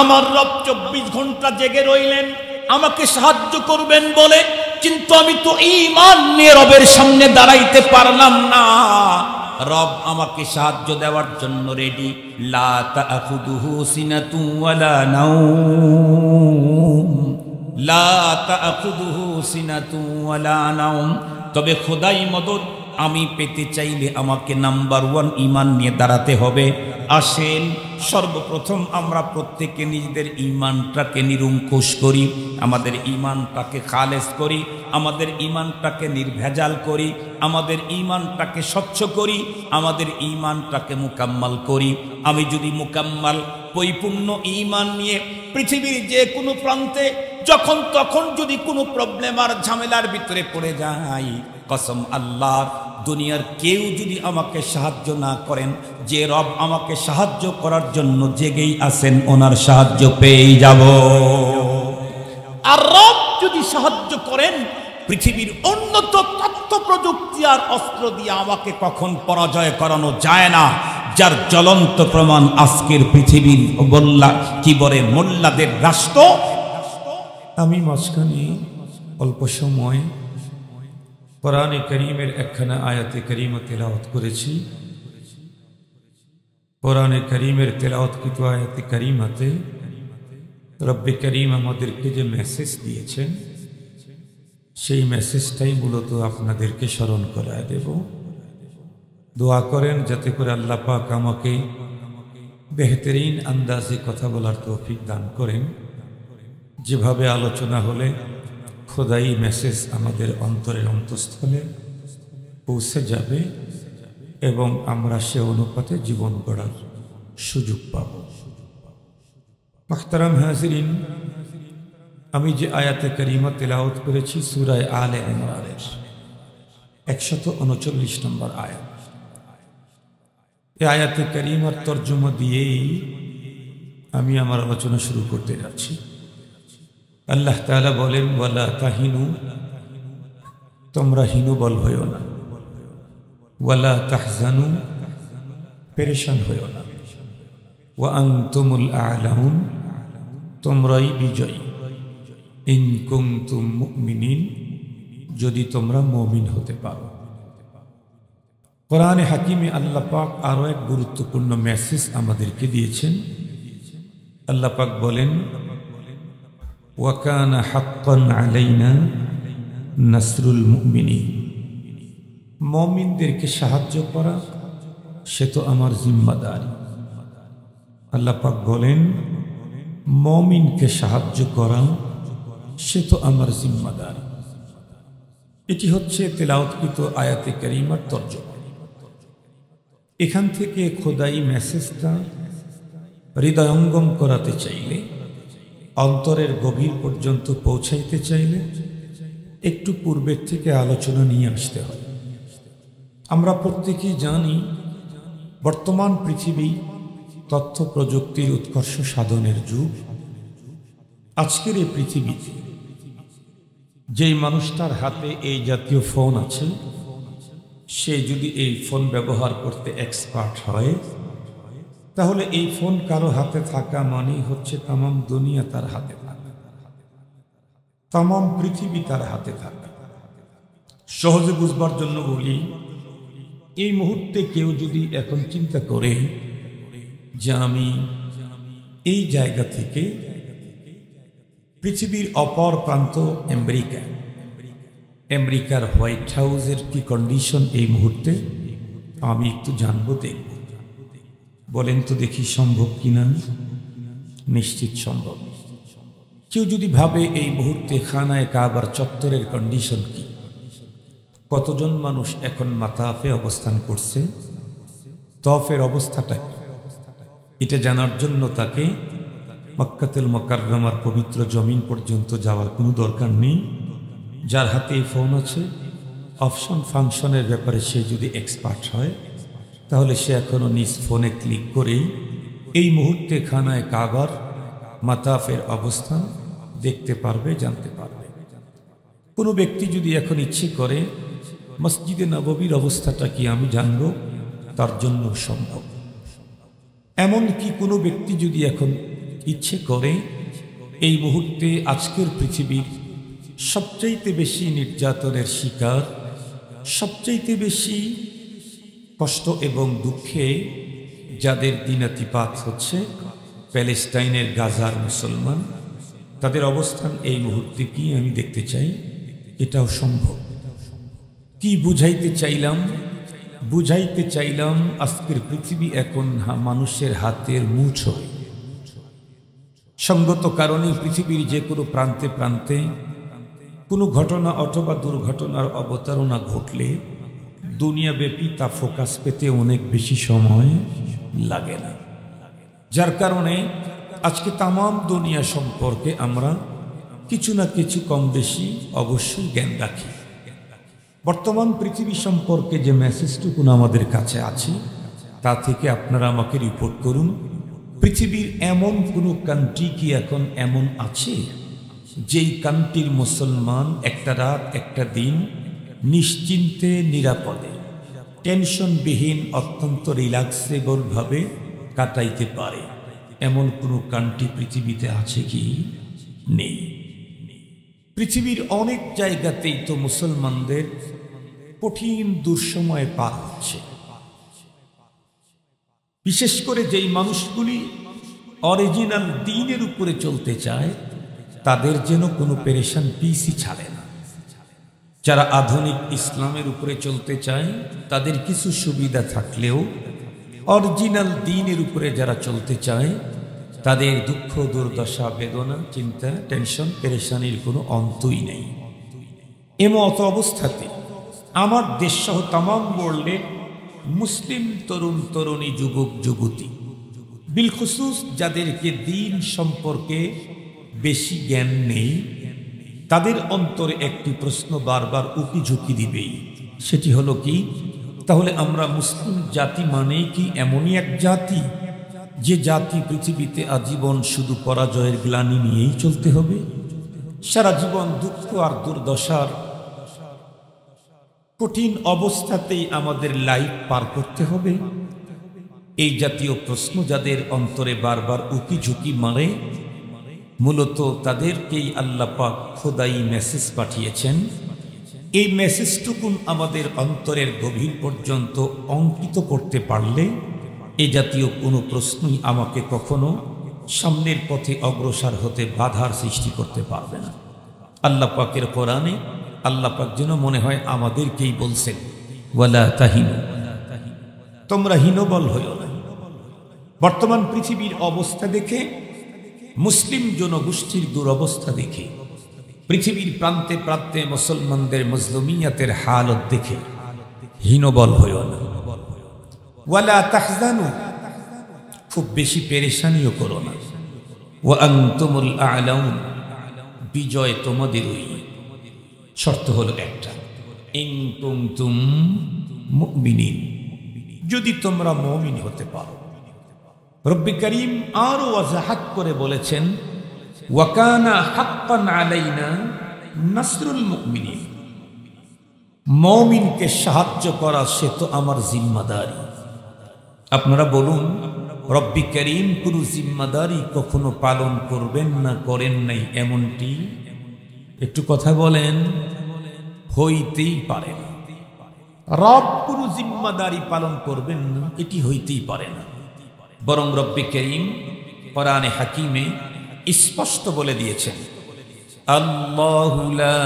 আমার রব 24 ঘন্টা জেগে রইলেন আমাকে সাহায্য করবেন বলে, কিন্তু আমি তো ঈমান নিয়ে রবের সামনে দাঁড়াইতে পারলাম না। রব আমাকে সাহায্য দেওয়ার জন্য রেডি। লা তাখুদুহু সিনাতু ওয়ালা নাওম, লা তাখুদুহু সিনাতু ওয়ালা নাওম। তবে খোদাই মদদ আমি পেতে চাইলে আমাকে নাম্বার 1 ঈমান নিয়ে দাঁড়াতে হবে। আসেন সর্বপ্রথম আমরা প্রত্যেকে নিজেদের ঈমানটাকে নিরঙ্কুশ করি, আমাদের ঈমানটাকে খালেস করি, আমাদের ঈমানটাকে নির্ভেজাল করি, আমাদের ঈমানটাকে স্বচ্ছ করি, আমাদের ঈমানটাকে মুকাম্মাল করি। আমি যদি মুকাম্মাল পরিপূর্ণ ঈমান নিয়ে পৃথিবীর যে কোনো প্রান্তে যখন তখন যদি কোনো প্রবলেম আর ঝামেলার ভিতরে পড়ে যাই, কসম আল্লাহর, দুনিয়ার কেউ যদি আমাকে সাহায্য না করেন, যে রব আমাকে সাহায্য করার জন্য জেগেই আছেন ওনার সাহায্য পেয়ে যাব। আর রব যদি সাহায্য করেন, পৃথিবীর উন্নত তথ্য প্রযুক্তি আর অস্ত্র দিয়ে আমাকে কখন পরাজয় করানো যায় না, যার জ্বলন্ত প্রমাণ আজকের পৃথিবীর মোল্লাদের রাষ্ট্র। আমি মাঝখানে অল্প সময় কোরআনে কারীমের একখানা আয়াতে কারীমা তেলাওয়াত করেছি। কোরআনে কারীমের তেলাওয়াতকৃত আয়াতে কারীমাতে রব্বে কারীম আমাদেরকে যে মেসেজ দিয়েছেন, সেই মেসেজটাই মূলত আপনাদেরকে স্মরণ করায় দেব। দোয়া করেন যাতে করে আল্লাহ পাক আমাকে বেহতরিন আন্দাজে কথা বলার তৌফিক দান করেন, যেভাবে আলোচনা হলে খোদাই মেসেজ আমাদের অন্তরের অন্তঃস্থলে পৌঁছে যাবে এবং আমরা সে অনুপাতে জীবন গড়ার সুযোগ পাব। মুহতারাম হাজিরিন, আমি যে আয়াতে কারিমা তেলাওয়াত করেছি সূরা আলে ইমরানের 139 নম্বর আয়াত। এই আয়াতে কারিমার তর্জমা দিয়েই আমি আমার আলোচনা শুরু করতে যাচ্ছি। আল্লাহ তাআলা বলেন, ওয়ালা তাহিনু, তোমরা হীনবল হইও না, ওয়ালা তাহজানু, পেরেশান হইও না, ওয়া আনতুমুল আ'লাউন, তোমরাই বিজয়ী, ইন কুনতুম মুমিনিন, যদি তোমরা মুমিন হতে পারো। কোরআনে হাকিমে আল্লাহ পাক আরো এক গুরুত্বপূর্ণ মেসেজ আমাদেরকে দিয়েছেন। আল্লাহ পাক বলেন, ওয়া কানা হাক্কান আলাইনা নাসরুল মুমিনিন, মুমিনদেরকে সাহায্য করা সে তো আমার জিম্মাদারি। আল্লাহ পাক বলেন, মুমিনকে সাহায্য করা সে তো আমার জিম্মাদারি। এটি হচ্ছে তেলাওয়াতকৃত আয়াতে কারিমার তর্জমা। এখান থেকে খোদাই মেসেজটা হৃদয়ঙ্গম করাতে চাইলে, অন্তরের গভীর পর্যন্ত পৌঁছাইতে চাইলে একটু পূর্বের থেকে আলোচনা নিয়ে আসতে হয়। আমরা প্রত্যেকেই জানি বর্তমান পৃথিবী তথ্য প্রযুক্তির উৎকর্ষ সাধনের যুগ। আজকের এই পৃথিবীতে যেই মানুষটার হাতে এই জাতীয় ফোন আছে, সে যদি এই ফোন ব্যবহার করতে এক্সপার্ট হয়, তাহলে এই ফোন কারো হাতে থাকা মানেই হচ্ছে তামাম দুনিয়া তার হাতে থাকা, তামাম পৃথিবী তার হাতে থাকা। সহজে বুঝবার জন্য বলি, এই মুহূর্তে কেউ যদি এখন চিন্তা করে যে আমি এই জায়গা থেকে পৃথিবীর অপর প্রান্ত আমেরিকার হোয়াইট হাউসের কি কন্ডিশন এই মুহূর্তে আমি একটু জানবো, দেখব, বলেন তো দেখি সম্ভব কিনা? নিশ্চিত সম্ভব। কেউ যদি ভাবে এই মুহূর্তে খানায়ে কাবার চত্বরের কন্ডিশন কি, কতজন মানুষ এখন মাতাফে অবস্থান করছে, তফের অবস্থাটা কি, এটা জানার জন্য তাকে মক্কাতুল মুকাররমার পবিত্র জমিন পর্যন্ত যাওয়ার কোনো দরকার নেই। যার হাতে এই ফোন আছে, অপশন ফাংশনের ব্যাপারে সে যদি এক্সপার্ট হয়, তাহলে সে এখনো নিজ ফোনে ক্লিক করেই এই মুহূর্তে খানায়ে কাবার মাতাফের অবস্থান দেখতে পারবে, জানতে পারবে। কোনো ব্যক্তি যদি এখন ইচ্ছে করে মসজিদে নববীর অবস্থাটা কি আমি জানব, তার জন্য সম্ভব। এমনকি কোনো ব্যক্তি যদি এখন ইচ্ছে করে এই মুহূর্তে আজকের পৃথিবীর সবচাইতে বেশি নির্যাতনের শিকার, সবচাইতে বেশি কষ্ট এবং দুঃখে যাদের দিনাতিপাত হচ্ছে প্যালেস্টাইনের গাজার মুসলমান, তাদের অবস্থান এই মুহূর্তে কি আমি দেখতে চাই। এটাও সম্ভব। কি বুঝাইতে চাইলাম? বুঝাইতে চাইলাম আজকের পৃথিবী এখন মানুষের হাতের মুঠোয়। সঙ্গত কারণে পৃথিবীর যে কোনো প্রান্তে প্রান্তে কোনো ঘটনা অথবা দুর্ঘটনার অবতারণা ঘটলে দুনিয়াব্যাপী তা ফোকাস পেতে অনেক বেশি সময় লাগে না, যার কারণে আজকে তামাম দুনিয়া সম্পর্কে আমরা কিছু না কিছু কম বেশি অবশ্যই জ্ঞান রাখি। বর্তমান পৃথিবী সম্পর্কে যে মেসেজটুকু আমাদের কাছে আছে তা থেকে আপনারা আমাকে রিপোর্ট করুন, পৃথিবীর এমন কোনো কান্ট্রি কি এখন এমন আছে যেই কান্ট্রির মুসলমান একটা রাত একটা দিন নিশ্চিন্তে নিরাপদে টেনশনবিহীন অত্যন্ত রিল্যাক্সেবল ভাবে কাটাইতে পারে? এমন কোনো কান্ট্রি পৃথিবীতে আছে কি? নেই। পৃথিবীর অনেক জায়গাতেই তো মুসলমানদের কঠিন দুঃসময় পার হচ্ছে। বিশেষ করে যেই মানুষগুলি অরিজিনাল দ্বীনের উপরে চলতে চায় তাদের যেন কোনো পেরেশান পিসই ছাড়ে না। যারা আধুনিক ইসলামের উপরে চলতে চায় তাদের কিছু সুবিধা থাকলেও অরিজিনাল দ্বীনের উপরে যারা চলতে চায় তাদের দুঃখ, দুর্দশা, বেদনা, চিন্তা, টেনশন, পেরেশানির কোনো অন্তই নেই। এমত অবস্থাতে আমার দেশ সহ তামাম ওয়ার্ল্ডের মুসলিম তরুণ তরুণী, যুবক যুবতী, বিলখুসুস যাদেরকে দ্বীন সম্পর্কে বেশি জ্ঞান নেই, তাদের অন্তরে একটি প্রশ্ন বারবার উকি ঝুঁকি দিবেই। সেটি হলো কি, তাহলে আমরা মুসলিম জাতি মানেই কি এমনই এক জাতি যে জাতি পৃথিবীতে আজীবন শুধু পরাজয়ের গ্লানি নিয়েই চলতে হবে? সারা জীবন দুঃখ আর দুর্দশার কঠিন অবস্থাতেই আমাদের লাইফ পার করতে হবে? এই জাতীয় প্রশ্ন যাদের অন্তরে বারবার উকি ঝুঁকি মারে, মূলত তাদেরকেই আল্লাহ পাক খোদাই মেসেজ পাঠিয়েছেন। এই মেসেজটুকুন আমাদের অন্তরের গভীর পর্যন্ত অঙ্কিত করতে পারলে এই জাতীয় কোনো প্রশ্নই আমাকে কখনো সামনের পথে অগ্রসর হতে বাধার সৃষ্টি করতে পারবে না। আল্লাহ পাকের কোরআনে আল্লাহ পাক যেন মনে হয় আমাদেরকেই বলছেন, ওয়ালা তাহিনু, তোমরা হীনবল হইও না। বর্তমান পৃথিবীর অবস্থা দেখে, মুসলিম জনগোষ্ঠীর দুরবস্থা দেখে, পৃথিবীর প্রান্তে প্রান্তে মুসলমানদের মজলুমিয়াতের হালত দেখে হীনবল হইও না। ওয়ালা তাহজানু, খুব বেশি পেরেশানিও করো না। ওয়া আনতুমুল আ'লাউন, বিজয় তোমাদেরই। শর্ত হলো একটা, ইন কুনতুম মুমিনিন, যদি তোমরা মুমিন হতে পারো। রব্বি করিম আরো ওয়াজাহাত করে বলেছেন, ওয়া কানা হাক্কান আলাইনা নাসরুল মুমিনিন, মুমিনকে সাহায্য করা সে তো আমার জিম্মাদারি। আপনারা বলুন, রব্বি করিম কোন জিম্মাদারি কখনো পালন করবেন না, করেন নাই এমনটি একটু কথা বলেন? হইতেই পারে না। রব কোন জিম্মাদারি পালন করবেন না, এটি হইতেই পারে না। বরং রব্বি করিম কোরআনে হাকিমে স্পষ্ট বলে দিয়েছেন, আল্লাহু লা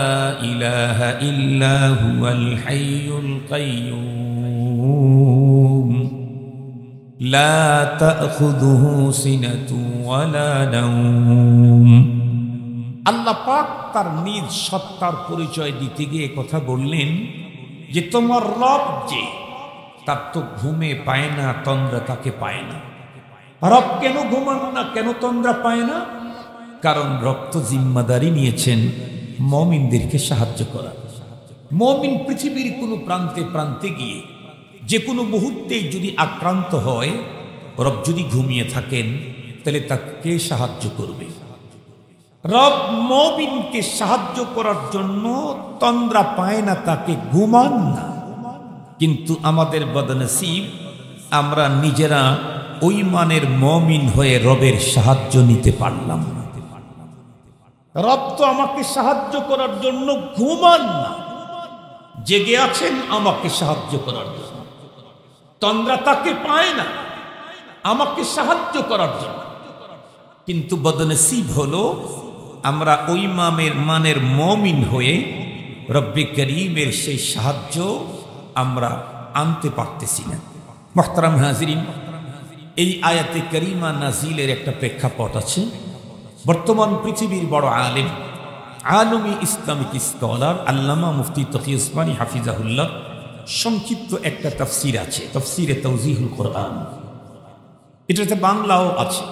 ইলাহা ইল্লা হুয়াল হাইয়ুল কাইয়্যুম লা তাখুযুহু সিনাতুন ওয়ালা নাওম। আল্লাহ পাক তার নিজ সত্তার পরিচয় দিতে গিয়ে কথা বললেন যে তোমার রব যে, তার তো ঘুমে পায় না, তন্দ্রা তাকে পায় না। রব কেন ঘুমান না, কেন তন্দ্রা পায় না? কারণ রব তো জিম্মাদারি নিয়েছেন মুমিনদেরকে সাহায্য করা। মুমিন পৃথিবীর কোনো প্রান্তে প্রান্তে গিয়ে যে কোনো মুহূর্তেই যদি আক্রান্ত হয়, রব যদি ঘুমিয়ে থাকেন তাহলে তাকে সাহায্য করবে। রব মুমিনকে সাহায্য করার জন্য তন্দ্রা পায় না, তাকে ঘুমান না। কিন্তু আমাদের বদনসিব, আমরা নিজেরা ওই মানের মুমিন হয়ে রবের সাহায্য নিতে পারলাম না। রব তো আমাকে সাহায্য করার জন্য ঘুমান না, জেগে আছেন আমাকে সাহায্য করার জন্য। তন্দ্রা তাকে পায় না আমাকে সাহায্য করার জন্য। কিন্তু বদনসিব হলো আমরা ওই মানের মুমিন হয়ে রব্বে করিমের সেই সাহায্য আমরা আনতে পারতেছি না। মুহতারাম হাজিরিন, এই আয়াতে কারিমা নাজিলের একটা প্রেক্ষাপট আছে। বর্তমান পৃথিবীর বড় আলমী ইসলামিক স্কলার আল্লামা মুফতি তকি উসমানী হাফিজাহুল্লাহ সংক্ষিপ্ত একটা তাফসির আছে, তাফসিরে তাওজিহুল কোরআন। এটাতে বাংলাও আছে,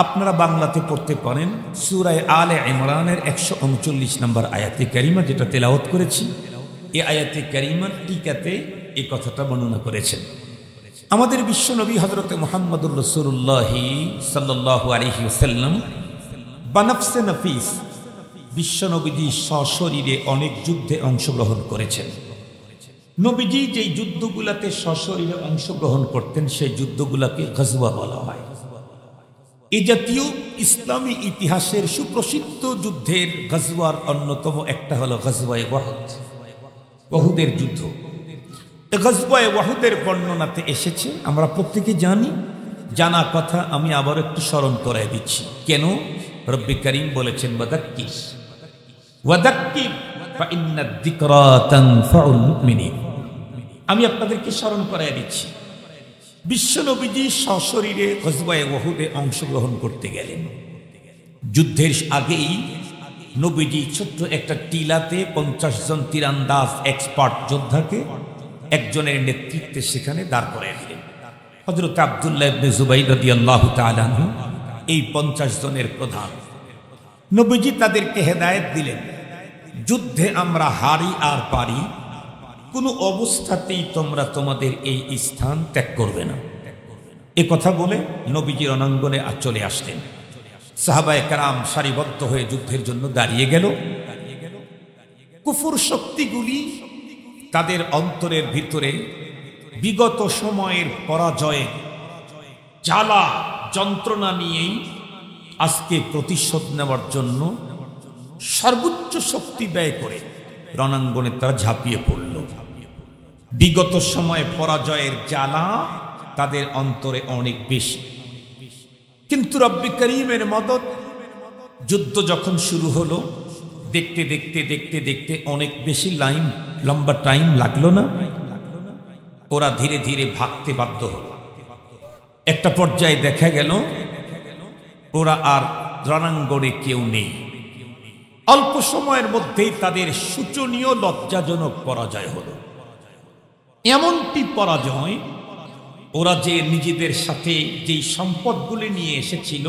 আপনারা বাংলাতে পড়তে পারেন। সূরা আলে ইমরানের 139 নম্বর আয়াতে কারিমা যেটা তেলাওয়াত করেছি, এই আয়াতে কারিমার টিকাতে এই কথাটা বর্ণনা করেছেন আমাদের বিশ্বনবী হযরত মুহাম্মদুর রাসূলুল্লাহ সাল্লাল্লাহু আলাইহি ওয়াসাল্লাম বানাফসে নাফিস। বিশ্বনবীজি সশরীরে অনেক যুদ্ধে অংশগ্রহণ করেছেন। নবীজি যেই যুদ্ধগুলাতে সশরীরে অংশগ্রহণ করতেন সেই যুদ্ধগুলাকে গজওয়া বলা হয়। এই জাতীয় ইসলামী ইতিহাসের সুপ্রসিদ্ধ যুদ্ধের গজওয়ার অন্যতম একটা হলো গজওয়ায়ে ওয়াহদ, ওহুদের যুদ্ধ। গজওয়ায়ে ওয়াহদের বর্ণনাতে এসেছে, আমরা প্রত্যেকে জানি, জানা কথা আমি আবার একটু স্মরণ করাই দিচ্ছি। কেন? রব্বে করিম বলেছেন ওয়াদাক্কির ফাইন্নাদ যিকরা তানফাউল মুমিনিন। আমি আপনাদেরকে স্মরণ করাই দিচ্ছি, বিশ্বনবীজি সশরীরে গজওয়ায়ে ওহুদে অংশগ্রহণ করতে গেলেন। যুদ্ধের আগেই নবীজি ছোট্ট একটা টিলাতে 50 জন তীরন্দাজ এক্সপার্ট যোদ্ধাকে একজনের নেতৃত্বে সেখানে দাঁড় করাই দিলেন। হযরত আব্দুল্লাহ ইবনে জুবাইর রাদিয়াল্লাহু তাআলা আনহু এই 50 জনের প্রধান। নবীজি তাদেরকে হেদায়েত দিলেন, যুদ্ধে আমরা হারি আর পারি, কোনো অবস্থাতেই তোমরা তোমাদের এই স্থান ত্যাগ করবে না। এ কথা বলে নবীজি রণাঙ্গনে চলে আসলেন। সাহাবায়ে কেরাম সারিবদ্ধ হয়ে যুদ্ধের জন্য দাঁড়িয়ে গেল। কুফর শক্তিগুলি তাদের অন্তরের ভিতরে বিগত সময়ের পরাজয়ে জ্বালা যন্ত্রণা নিয়েই আজকে প্রতিশোধ নেওয়ার জন্য সর্বোচ্চ শক্তি ব্যয় করে রণাঙ্গনে তারা ঝাঁপিয়ে পড়ল। বিগত সময়ে পরাজয়ের জ্বালা তাদের অন্তরে অনেক বেশি। কিন্তু রব্বে করিমের মদদ, যুদ্ধ যখন শুরু হলো, দেখতে দেখতে দেখতে দেখতে অনেক বেশি লম্বা টাইম লাগলো না। ওরা ধীরে ধীরে ভাগতে বাধ্য হলো। একটা পর্যায়ে দেখা গেল ওরা আর রণাঙ্গনে কেউ নেই। অল্প সময়ের মধ্যেই তাদের শোচনীয় লজ্জাজনক পরাজয় হলো। এমনটি পরাজয়, ওরা যে নিজেদের সাথে যেই সম্পদগুলি নিয়ে এসেছিল,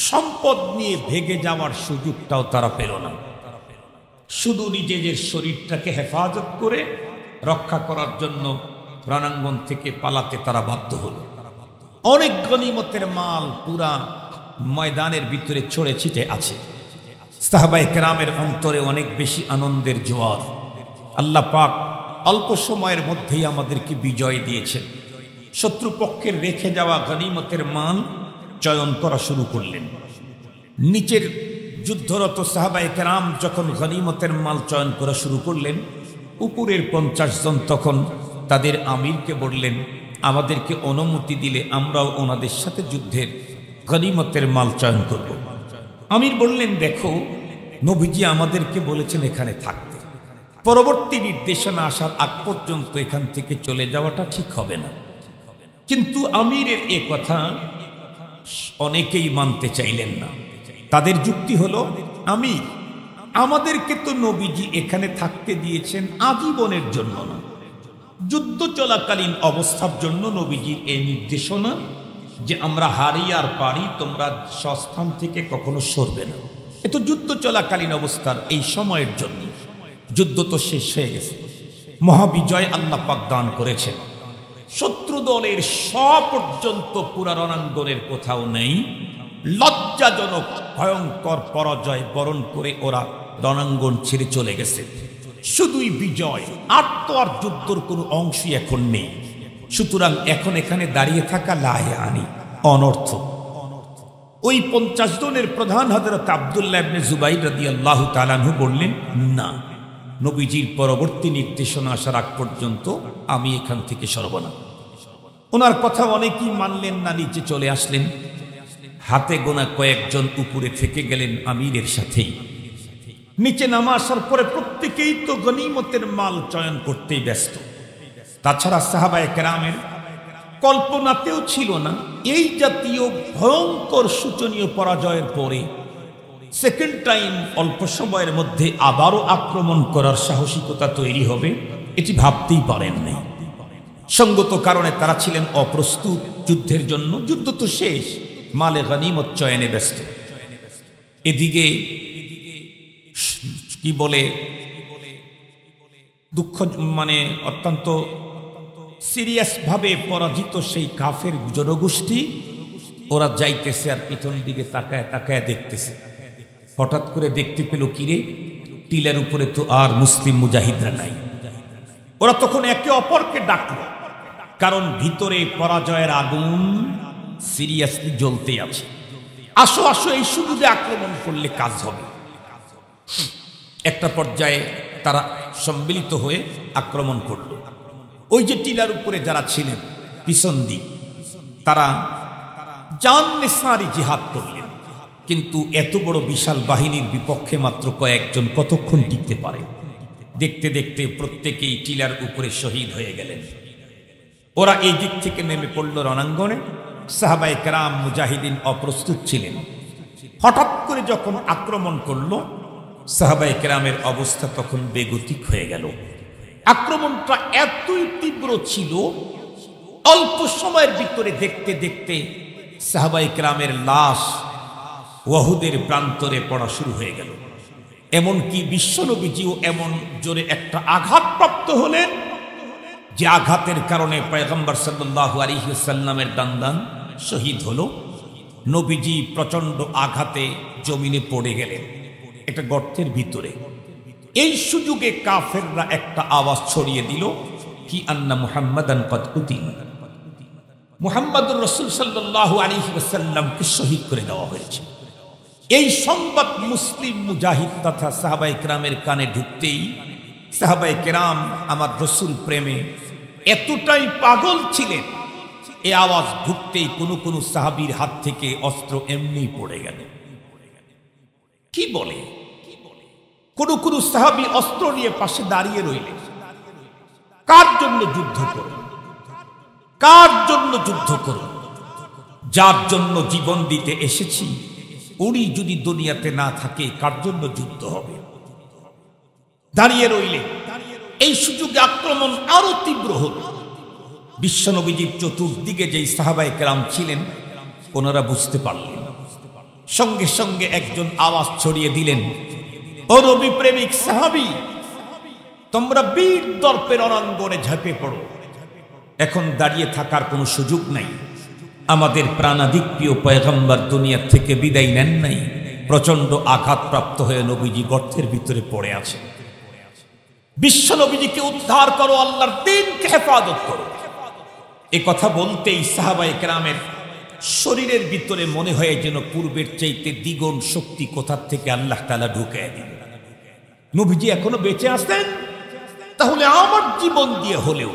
সম্পদ নিয়ে ভেগে যাওয়ার সুযোগটাও তারা পেল না। শুধু নিজেদের শরীরটাকে হেফাজত করে রক্ষা করার জন্য রণাঙ্গন থেকে পালাতে তারা বাধ্য হলো। অনেক গনিমতের মাল পুরা ময়দানের ভিতরে ছড়ে ছিটে আছে। সাহাবায়ে কেরামের অন্তরে অনেক বেশি আনন্দের জোয়ার। আল্লাহ পাক অল্প সময়ের মধ্যেই আমাদেরকে বিজয় দিয়েছেন। শত্রুপক্ষের রেখে যাওয়া গনিমতের মাল চয়ন করা শুরু করলেন। নিচের যুদ্ধরত সাহাবায়ে কেরাম যখন গনিমতের মাল চয়ন করা শুরু করলেন, উপরের 50 জন তখন তাদের আমিরকে বললেন, আমাদেরকে অনুমতি দিলে আমরাও ওনাদের সাথে যুদ্ধের গনিমতের মাল চয়ন করব। আমির বললেন, দেখো, নবীজি আমাদেরকে বলেছেন এখানে থাকতে, পরবর্তী নির্দেশনা আসার আগ পর্যন্ত এখান থেকে চলে যাওয়াটা ঠিক হবে না। কিন্তু আমিরের এ কথা অনেকেই মানতে চাইলেন না। তাদের যুক্তি হলো, আমির, আমাদেরকে তো নবীজি এখানে থাকতে দিয়েছেন আজীবনের জন্য না, যুদ্ধ চলাকালীন অবস্থার জন্য নবীজির এই নির্দেশনা যে আমরা হারি আর পারি, তোমরা স্বস্থান থেকে কখনো সরবে না। এ তো যুদ্ধ চলাকালীন অবস্থার এই সময়ের জন্য। যুদ্ধ তো শেষ হয়ে গেছে, মহাবিজয় আল্লাহ পাক দান করেছেন। শত্রু দলের পর্যন্ত পুরা রণাঙ্গনের কোথাও নেই। লজ্জাজনক ভয়ঙ্কর পরাজয় বরণ করে ওরা রণাঙ্গন ছেড়ে চলে গেছে। শুধুই বিজয়, আর তো আর যুদ্ধর কোনো অংশই এখন নেই। সুতরাং এখন এখানে দাঁড়িয়ে থাকা লা ইয়ানি অনর্থ। ওই 50 জনের প্রধান হযরত আব্দুল্লাহ ইবনে জুবাইর রাদিয়াল্লাহু তাআলা আনহু বললেন, না, নবীজির পরবর্তী নির্দেশনা আসার আগ পর্যন্ত আমি এখান থেকে সরব না। ওনার কথা অনেকেই মানলেন না, নিচে চলে আসলেন। হাতে গোনা কয়েকজন উপরে থেকে গেলেন আমিরের সাথেই। নিচে নামা আসার পরে প্রত্যেকেই তো গনিমতের মাল চয়ন করতেই ব্যস্ত। তাছাড়া সাহাবায়ে কেরামের কল্পনাতেও ছিল না এই জাতীয় ভয়ঙ্কর শোচনীয় পরাজয়ের পরে সেকেন্ড টাইম অল্প সময়ের মধ্যে আবারও আক্রমণ করার সাহসিকতা তৈরি হবে, এটি ভাবতেই পারেন নাই। সঙ্গত কারণে তারা ছিলেন অপ্রস্তুত যুদ্ধের জন্য। যুদ্ধ তো শেষ, মালে গনিমত চয়নে ব্যস্ত। এদিকে কি বলে দুঃখ, মানে অত্যন্ত সিরিয়াস ভাবে পরাজিত সেই কাফের জনগোষ্ঠী ওরা যাইতেছে আর পিছন দিকে তাকায় তাকায় দেখতেছে। হঠাৎ করে দেখতে পেল কিরে, টিলার উপরে তো আর মুসলিম মুজাহিদরা নাই। ওরা তখন একে অপরকে ডাকলো, কারণ ভিতরে পরাজয়ের আগুন সিরিয়াসলি জ্বলতে আছে। আসো আসো, এই সুযোগে আক্রমণ করলে কাজ হবে। একটা পর্যায়ে তারা সম্মিলিত হয়ে আক্রমণ করল। ওই যে টিলার উপরে যারা ছিলেন পিছন দিক, তারা জান নিসারি জিহাদ করলেন। কিন্তু এত বড় বিশাল বাহিনীর বিপক্ষে মাত্র কয়েকজন কতক্ষণ টিকতে পারে? দেখতে দেখতে প্রত্যেকেই টিলার উপরে শহীদ হয়ে গেলেন। ওরা এই দিক থেকে নেমে পড়ল রণাঙ্গনে। সাহাবায়ে কেরাম মুজাহিদিন অপ্রস্তুত ছিলেন। হঠাৎ করে যখন আক্রমণ করল, সাহাবায়ে কেরামের অবস্থা তখন বেগতিক হয়ে গেল। আক্রমণটা এতই তীব্র ছিল, অল্প সময়ের ভিতরে দেখতে দেখতে সাহাবায়ে কেরামের লাশ ওয়াহুদের প্রান্তরে পড়া শুরু হয়ে গেল। এমনকি বিশ্বনবীজিও এমন জোরে একটা আঘাতপ্রাপ্ত হলেন যে আঘাতের কারণে পয়গম্বর সাল্লাল্লাহু আলাইহি ওয়াসাল্লামের দান্দান শহীদ হলো। নবীজি প্রচন্ড আঘাতে জমিনে পড়ে গেলেন একটা গর্তের ভিতরে। এই সুযোগে কাফেররা একটা আওয়াজ ছড়িয়ে দিল, কি আন্না মুহাম্মাদান ক্বাদ কুতিল, মুহাম্মদুর রাসূল সাল্লাল্লাহু আলাইহি ওয়াসাল্লামকে শহীদ করে দেওয়া হয়েছে। এই সংবাদ মুসলিম মুজাহিদ তথা সাহাবায়ে কেরামের কানে ঢুকতেই সাহাবায়ে কেরাম আমার রাসূল প্রেমে এতটাই পাগল ছিলেন, এই আওয়াজ ঢুকতেই কোনো কোনো সাহাবীর হাত থেকে অস্ত্র এমনি পড়ে গেল। কি বলে, কোন কোন সাহাবী অস্ত্র নিয়ে পাশে দাঁড়িয়ে রইলেন। কার জন্য যুদ্ধ করো, কার জন্য যুদ্ধ করো? যার জন্য জীবন দিতে এসেছি উনি যদি দুনিয়াতে না থাকে কার জন্য যুদ্ধ হবে? দাঁড়িয়ে রইলেন। এই সুযোগে আক্রমণ আরো তীব্র হল। বিশ্বনবীজির চতুর্দিকে যেই সাহাবায়ে কেরাম ছিলেন ওনারা বুঝতে পারলেন। সঙ্গে সঙ্গে একজন আওয়াজ ছড়িয়ে দিলেন, ও নবী প্রেমিক সাহাবী, তোমরা বীর দর্পে রণাঙ্গনে ঝাঁপে পড়ো। এখন দাঁড়িয়ে থাকার কোনো সুযোগ নাই। আমাদের প্রাণাধিক প্রিয় পয়গম্বর দুনিয়া থেকে বিদায় নেন নাই, প্রচন্ড আঘাতপ্রাপ্ত হয়ে নবীজি গর্তের ভিতরে পড়ে আছে। বিশ্ব নবীজিকে উদ্ধার করো, আল্লাহর দ্বীনকে হেফাজত করো। এ কথা বলতেই সাহাবায়ে কেরামের শরীরের ভিতরে মনে হয় যেন পূর্বের চাইতে দ্বিগুণ শক্তি কোথার থেকে আল্লাহ তাআলা ঢুকিয়ে দিলেন। নবীজি এখনো বেঁচে আছেন, তাহলে আমার জীবন দিয়ে হলেও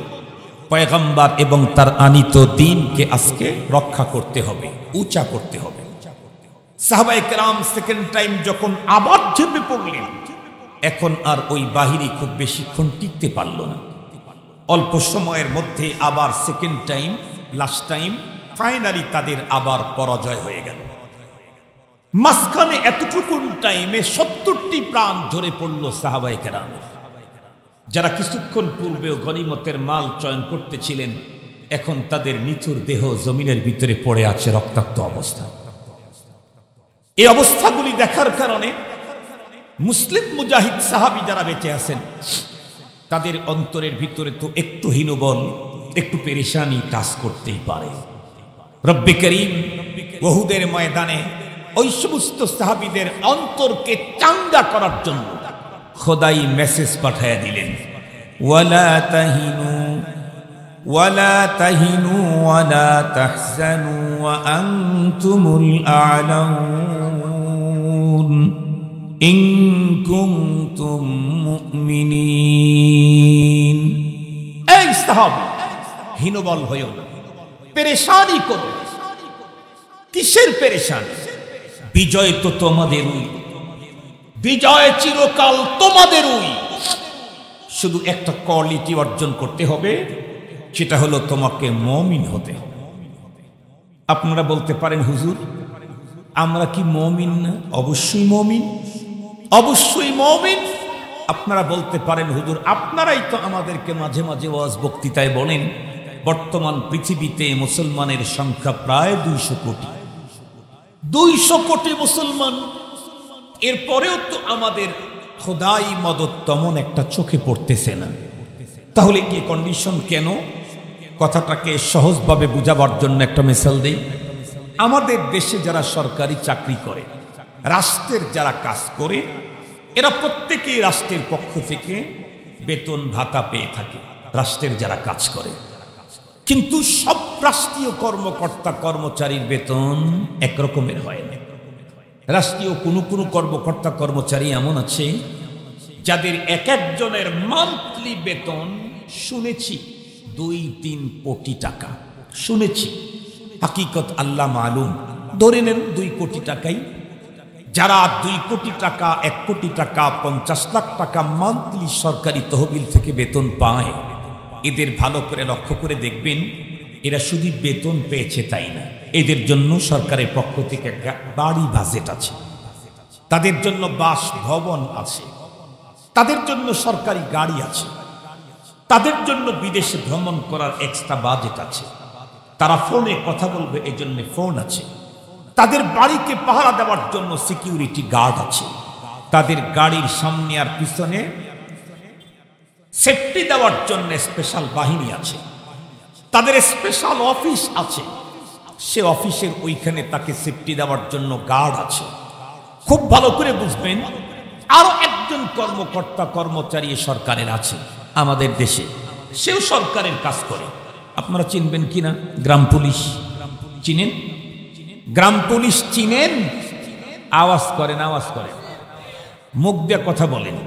পয়গম্বর এবং তার আনিত দ্বীনকে আজকে রক্ষা করতে হবে, উঁচা করতে হবে। সাহাবায়ে কেরাম সেকেন্ড টাইম যখন আবার ঝেঁপে পড়লেন, এখন আর ওই বাহিনী খুব বেশিক্ষণ টিকতে পারল না। অল্প সময়ের মধ্যে আবার second time, last time, finally তাদের আবার পরাজয় হয়ে গেল। মাঝখানে এতটুকুন টাইমে 70টি প্রাণ ঝরে পড়ল সাহাবায়ে কেরাম, যারা কিছুক্ষণ পূর্বেও গনিমতের মাল চয়ন করতেছিলেন। এখন তাদের নিথুর দেহ জমিনের ভিতরে পড়ে আছে রক্তাক্ত অবস্থা। এই অবস্থাগুলি দেখার কারণে মুসলিম মুজাহিদ সাহাবী যারা বেঁচে আছেন তাদের অন্তরের ভিতরে তো একটু হীনবল, একটু পেরেশানি কাজ করতেই পারে। রব্বে করিম উহুদের ময়দানে ওই সমস্ত সাহাবীদের অন্তরকে চাঙ্গা করার জন্য খোদাই মেসেজ পাঠায়া দিলেন, ওয়ালা তাহিনু ولا تهنوا ولا تحزنوا وأنتم الأعلون إن كنتم مؤمنين এই সাহাবী হীনবল হইও না, পেরেশানি করো। কিসের পেরেশানি? বিজয় তো তোমাদেরই, বিজয় চিরকাল তোমাদেরই। শুধু একটা কোয়ালিটি অর্জন করতে হবে, সেটা হলো তোমাকে মুমিন হতে হবে। আপনারা বলতে পারেন হুজুর আমরা কি মুমিন না? অবশ্যই মুমিন, অবশ্যই মুমিন। আপনারা বলতে পারেন হুজুর আপনারাই তো আমাদেরকে মাঝে মাঝে ওয়াজ বক্তৃতায় বলেন বর্তমান পৃথিবীতে মুসলমানের সংখ্যা প্রায় 200 কোটি। 200 কোটি মুসলমান, এরপরেও তো আমাদের খোদাই মদত তেমন একটা চোখে পড়তেছে না। তাহলে কি কন্ডিশন কেন? কথাটাকে সহজভাবে বুঝাবার জন্য একটা মিসাল দেই। আমাদের দেশে যারা সরকারি চাকরি করে, রাষ্ট্রের যারা কাজ করে, এরা প্রত্যেকেই রাষ্ট্রের পক্ষ থেকে বেতন ভাতা পেয়ে থাকে, রাষ্ট্রের যারা কাজ করে। কিন্তু সব রাষ্ট্রীয় কর্মকর্তা কর্মচারীর বেতন একরকমের হয় না। রাষ্ট্রীয় কোনো কোনো কর্মকর্তা কর্মচারী এমন আছে যাদের এক একজনের মান্থলি বেতন শুনেছি 2-3 কোটি টাকা, শুনেছি। হাকিকত আল্লাহ মালুম, ধরে নেন 2 কোটি টাকাই। যারা 2 কোটি টাকা, 1 কোটি টাকা, 50 লাখ টাকা মান্থলি সরকারি তহবিল থেকে বেতন পায়, এদের ভালো করে লক্ষ্য করে দেখবেন এরা শুধু বেতন পেয়েছে তাই না, এদের জন্য সরকারের পক্ষ থেকে একটা বাড়ি বাজেট আছে, তাদের জন্য বাসভবন আছে, তাদের জন্য সরকারি গাড়ি আছে, তাদের জন্য বিদেশে ভ্রমণ করার এক্সট্রা বাজেট আছে, তারা ফোনে কথা বলবে এই জন্য ফোন আছে, তাদের বাড়িকে পাহারা দেওয়ার জন্য সিকিউরিটি গার্ড আছে, তাদের গাড়ির সামনে আর পিছনে সেফটি দেওয়ার জন্য স্পেশাল বাহিনী আছে, তাদের স্পেশাল অফিস আছে, সে অফিসের ওইখানে তাকে সেফটি দেওয়ার জন্য গার্ড আছে। খুব ভালো করে বুঝবেন আরো একজন কর্মকর্তা কর্মচারী সরকারের আছে আমাদের দেশে, সেও সরকারের কাজ করে। আপনারা চিনবেন কিনা গ্রাম পুলিশ? চিনেন? গ্রাম পুলিশ চিনেন? আওয়াজ করেন, আওয়াজ করেন, মুখ দিয়ে কথা বলেন।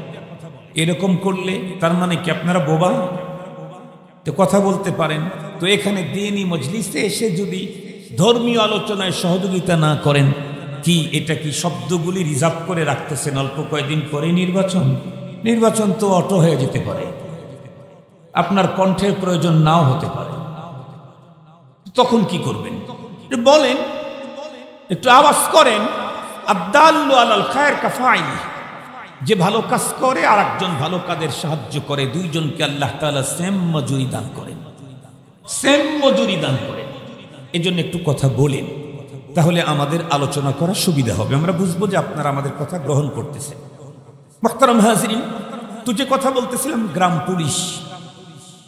এরকম করলে তার মানে কি আপনারা বোবা? তো কথা বলতে পারেন, তো এখানে দ্বীনি মজলিসে এসে যদি ধর্মীয় আলোচনায় সহযোগিতা না করেন, কি এটা কি শব্দগুলি রিজার্ভ করে রাখতেছেন অল্প কয়েকদিন পরে নির্বাচন? নির্বাচন তো অটো হয়ে যেতে পারে, আপনার কণ্ঠের প্রয়োজন নাও হতে পারে, তখন কি করবেন? বলেন, একটু আওয়াজ করেন। আদাল্লু আলাল খায়র কাফাইলি, যে ভালো কাজ করে আর একজন ভালো কাজের সাহায্য করে, দুইজনকে আল্লাহ তাআলা সেম মজুরি দান করেন, সেম মজুরি দান করেন। এজন্য একটু কথা বলেন, তাহলে আমাদের আলোচনা করা সুবিধা হবে, আমরা বুঝবো যে আপনারা আমাদের কথা গ্রহণ করতেছেন। মুহতারাম হাজিরিন, তো যে কথা বলতেছিলাম, গ্রাম পুলিশ,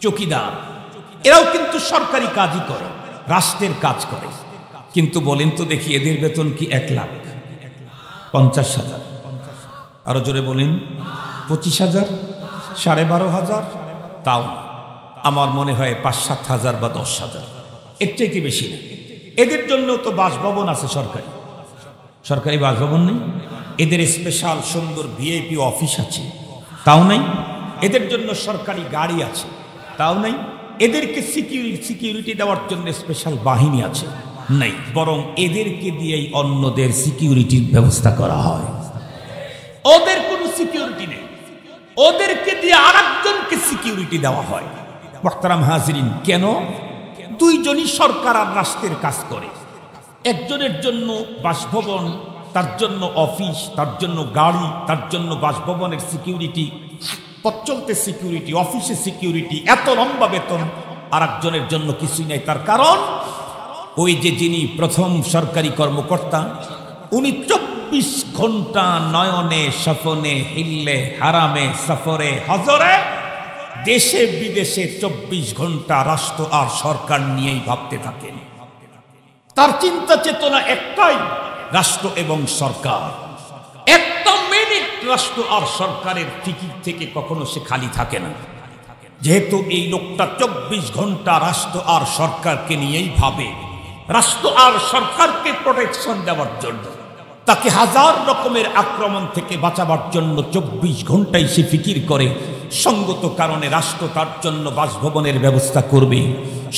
চৌকিদার, এরাও কিন্তু সরকারি কাজই করে, রাষ্ট্রের কাজ করে। কিন্তু বলেন তো দেখি এদের বেতন কি 1,50,000? আরো জোরে বলেন 25,000, 12,500? তাও না, আমার মনে হয় 5-7 হাজার বা 10,000, এর চাইতে বেশি না। এদের জন্য তো বাসভবন আছে, সরকারি সরকারি বাসভবন নেই। এদের স্পেশাল সুন্দর ভিআইপি অফিস আছে, তাও নাই। এদের জন্য সরকারি গাড়ি আছে, তাও নাই। এদেরকে সিকিউরিটি দেওয়ার জন্য স্পেশাল বাহিনী আছে, নাই। বরং এদেরকে দিয়েই অন্যদের সিকিউরিটির ব্যবস্থা করা হয়। ওদের কোনো সিকিউরিটি নেই, ওদেরকে দিয়ে আরেকজনকে সিকিউরিটি দেওয়া হয়। মুহতারাম হাজিরিন, কেন? দুইজনই সরকার আর রাষ্ট্রের কাজ করে। একজনের জন্য বাসভবন, তার জন্য অফিস, তার জন্য গাড়ি, তার জন্য বাসভবনের সিকিউরিটি, পথ চলতে সিকিউরিটি, অফিসে সিকিউরিটি, এত লম্বা বেতন। আর একজনের জন্য কিছুই নাই। তার কারণ ওই যে যিনি প্রথম সরকারি কর্মকর্তা, উনি 24 ঘন্টা নয়নে স্বপনে হিল্লে হারামে সফরে হজরে দেশে বিদেশে 24 ঘন্টা রাষ্ট্র আর সরকার নিয়েই ভাবতে থাকেন। তার চিন্তা চেতনা একটাই, রাষ্ট্র এবং সরকার। একটা মিনিট রাষ্ট্র আর সরকারের টিকিট থেকে কখনো সে খালি থাকে না। যেহেতু এই লোকটা 24 ঘন্টা রাষ্ট্র আর সরকারকে নিয়েই ভাবে, রাষ্ট্র আর সরকারকে প্রোটেকশন দেওয়ার জন্য, তাকে হাজার রকমের আক্রমণ থেকে বাঁচাবার জন্য 24 ঘন্টাই সে ফিকির করে। সঙ্গত কারণে রাষ্ট্র তার জন্য বাসভবনের ব্যবস্থা করবে,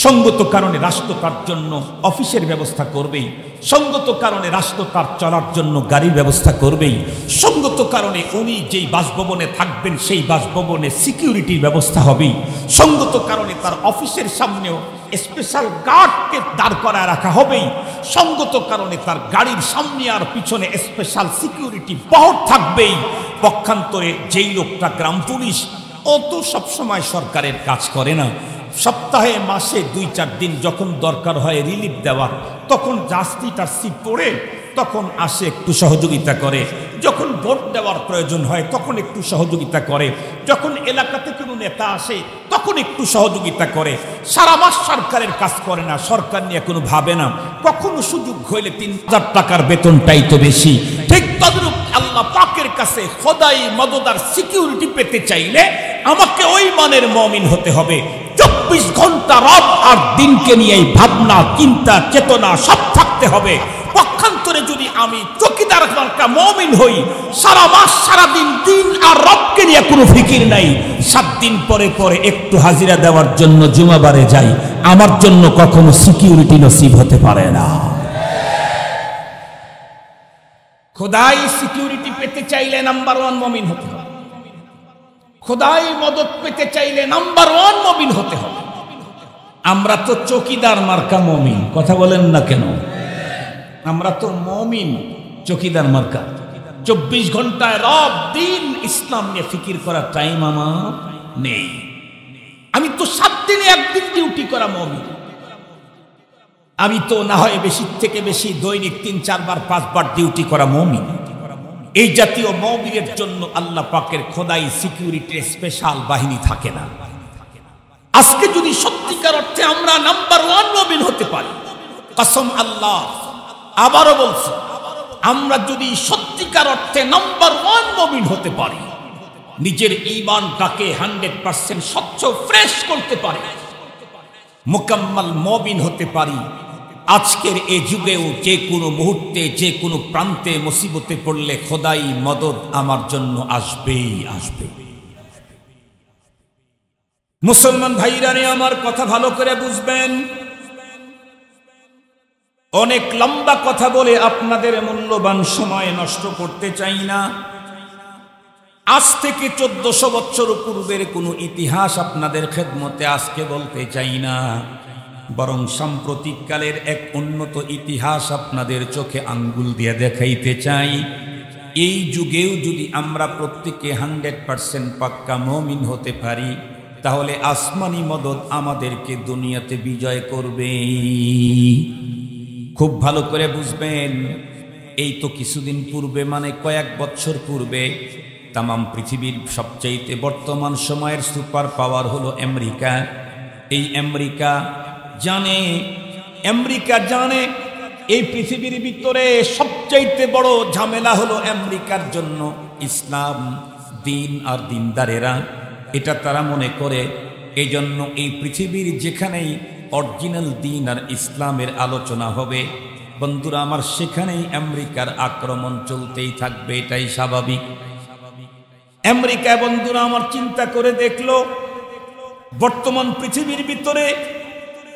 সঙ্গত কারণে রাষ্ট্র তার জন্য অফিসের ব্যবস্থা করবেই, সঙ্গত কারণে রাষ্ট্র তার চলার জন্য গাড়ির ব্যবস্থা করবেই, সঙ্গত কারণে উনি যেই বাসভবনে থাকবেন সেই বাসভবনে সিকিউরিটির ব্যবস্থা হবেই, সঙ্গত কারণে তার অফিসের সামনেও স্পেশাল গার্ডকে দাঁড় করায় রাখা হবেই, সঙ্গত কারণে তার গাড়ির সামনে আর পিছনে স্পেশাল সিকিউরিটি পাওয়ার থাকবেই। পক্ষান্তরে যেই লোকটা গ্রাম পুলিশ, ও তো সবসময় সরকারের কাজ করে না, সপ্তাহে মাসে 2-4 দিন যখন দরকার হয় রিলিফ দেওয়ার, তখন জাস্তি টাস্তি পড়ে তখন আসে একটু সহযোগিতা করে, যখন ভোট দেওয়ার প্রয়োজন হয় তখন একটু সহযোগিতা করে, যখন এলাকাতে কোনো নেতা আসে তখন একটু সহযোগিতা করে। সারা মাস সরকারের কাজ করে না, সরকার নিয়ে কোনো ভাবে না, কখনো সুযোগ হইলে 3000 টাকার বেতনটাই তো বেশি। ঠিক তদ্রূপ আল্লাহ পাকের কাছে খোদাই মদদ আর সিকিউরিটি পেতে চাইলে আমাকে ওই মানের মুমিন হতে হবে। 24 ঘন্টা রাত আর দিনকে নিয়ে ভাবনা চিন্তা চেতনা সব থাকতে হবে। পক্ষান্তরে যদি আমি চকিদার মার্কা মুমিন হই, সারা মাস সারা দিন দিন আর রবকে নিয়ে কোনো ফিকির নাই, 7 দিন পরে পরে একটু হাজিরা দেওয়ার জন্য জুমাবারে যাই, আমার জন্য কখনো সিকিউরিটি নসিব হতে পারে না। খোদাই সিকিউরিটি পেতে চাইলে নাম্বার 1 মুমিন হতে হবে, খোদাই মদদ পেতে চাইলে নাম্বার 1 মুমিন হতে হবে। আমরা তো চকিদার মার্কা মুমিন, কথা বলেন না কেন? আমরা তো মুমিন চকিদার মার্কা। 24 ঘন্টায় রাত দিন ইসলাম নিয়ে ফিকির করার টাইম আমার নেই। আমি তো 7 দিনে 1 দিন ডিউটি করা মুমিন। আমি তো না হয় বেশি থেকে বেশি দৈনিক 3-4 বার 5 বার ডিউটি করা মুমিন। এই জাতীয় মুমিনের জন্য আল্লাহ পাকের খোদাই সিকিউরিটির স্পেশাল বাহিনী থাকে না। আজকে যদি সত্যিকার অর্থে আমরা নাম্বার 1 মুমিন হতে পারি, কসম আল্লাহ, আবারও বলছি, আমরা যদি সত্যিকার অর্থে নাম্বার 1 মুমিন হতে পারি, নিজের ঈমানটাকে 100% স্বচ্ছ ফ্রেশ করতে পারি, মুকাম্মাল মুমিন হতে পারি, আজকের এই যুগেও যে কোনো মুহূর্তে যে কোনো প্রান্তে মুসিবতে পড়লে খোদাই মদদ আমার জন্য আসবেই আসবে। মুসলমান ভাইরা রে, আমার কথা ভালো করে বুঝবেন। অনেক লম্বা কথা বলে আপনাদের মূল্যবান সময় নষ্ট করতে চাই না। আজ থেকে 1400 বছর পূর্বের কোনো ইতিহাস আপনাদের খেদমতে আজকে বলতে চাই না, বরং সাম্প্রতিক কালের এক উন্নত ইতিহাস আপনাদের চোখে আঙ্গুল দিয়ে দেখাইতে চাই। এই যুগেও যদি আমরা প্রত্যেকে 100% পাক্কা মুমিন হতে পারি, তাহলে আসমানি মদদ আমাদেরকে দুনিয়াতে বিজয় করবে। খুব ভালো করে বুঝবেন। এই তো কিছুদিন পূর্বে, মানে কয়েক বছর পূর্বে, তামাম পৃথিবীর সবচাইতে বর্তমান সময়ের সুপার পাওয়ার হলো আমেরিকা। এই আমেরিকা জানে এই পৃথিবীর ভিতরে সবচাইতে বড় ঝামেলা হলো আমেরিকার জন্য ইসলাম, দিন আর দিনদারেরা। এটা তারা মনে করে। এই জন্য এই পৃথিবীর যেখানেই অরিজিনাল দিন আর ইসলামের আলোচনা হবে, বন্ধুরা আমার, সেখানেই আমেরিকার আক্রমণ চলতেই থাকবে। এটাই স্বাভাবিক। আমেরিকা, বন্ধুরা আমার, চিন্তা করে দেখলো বর্তমান পৃথিবীর ভিতরে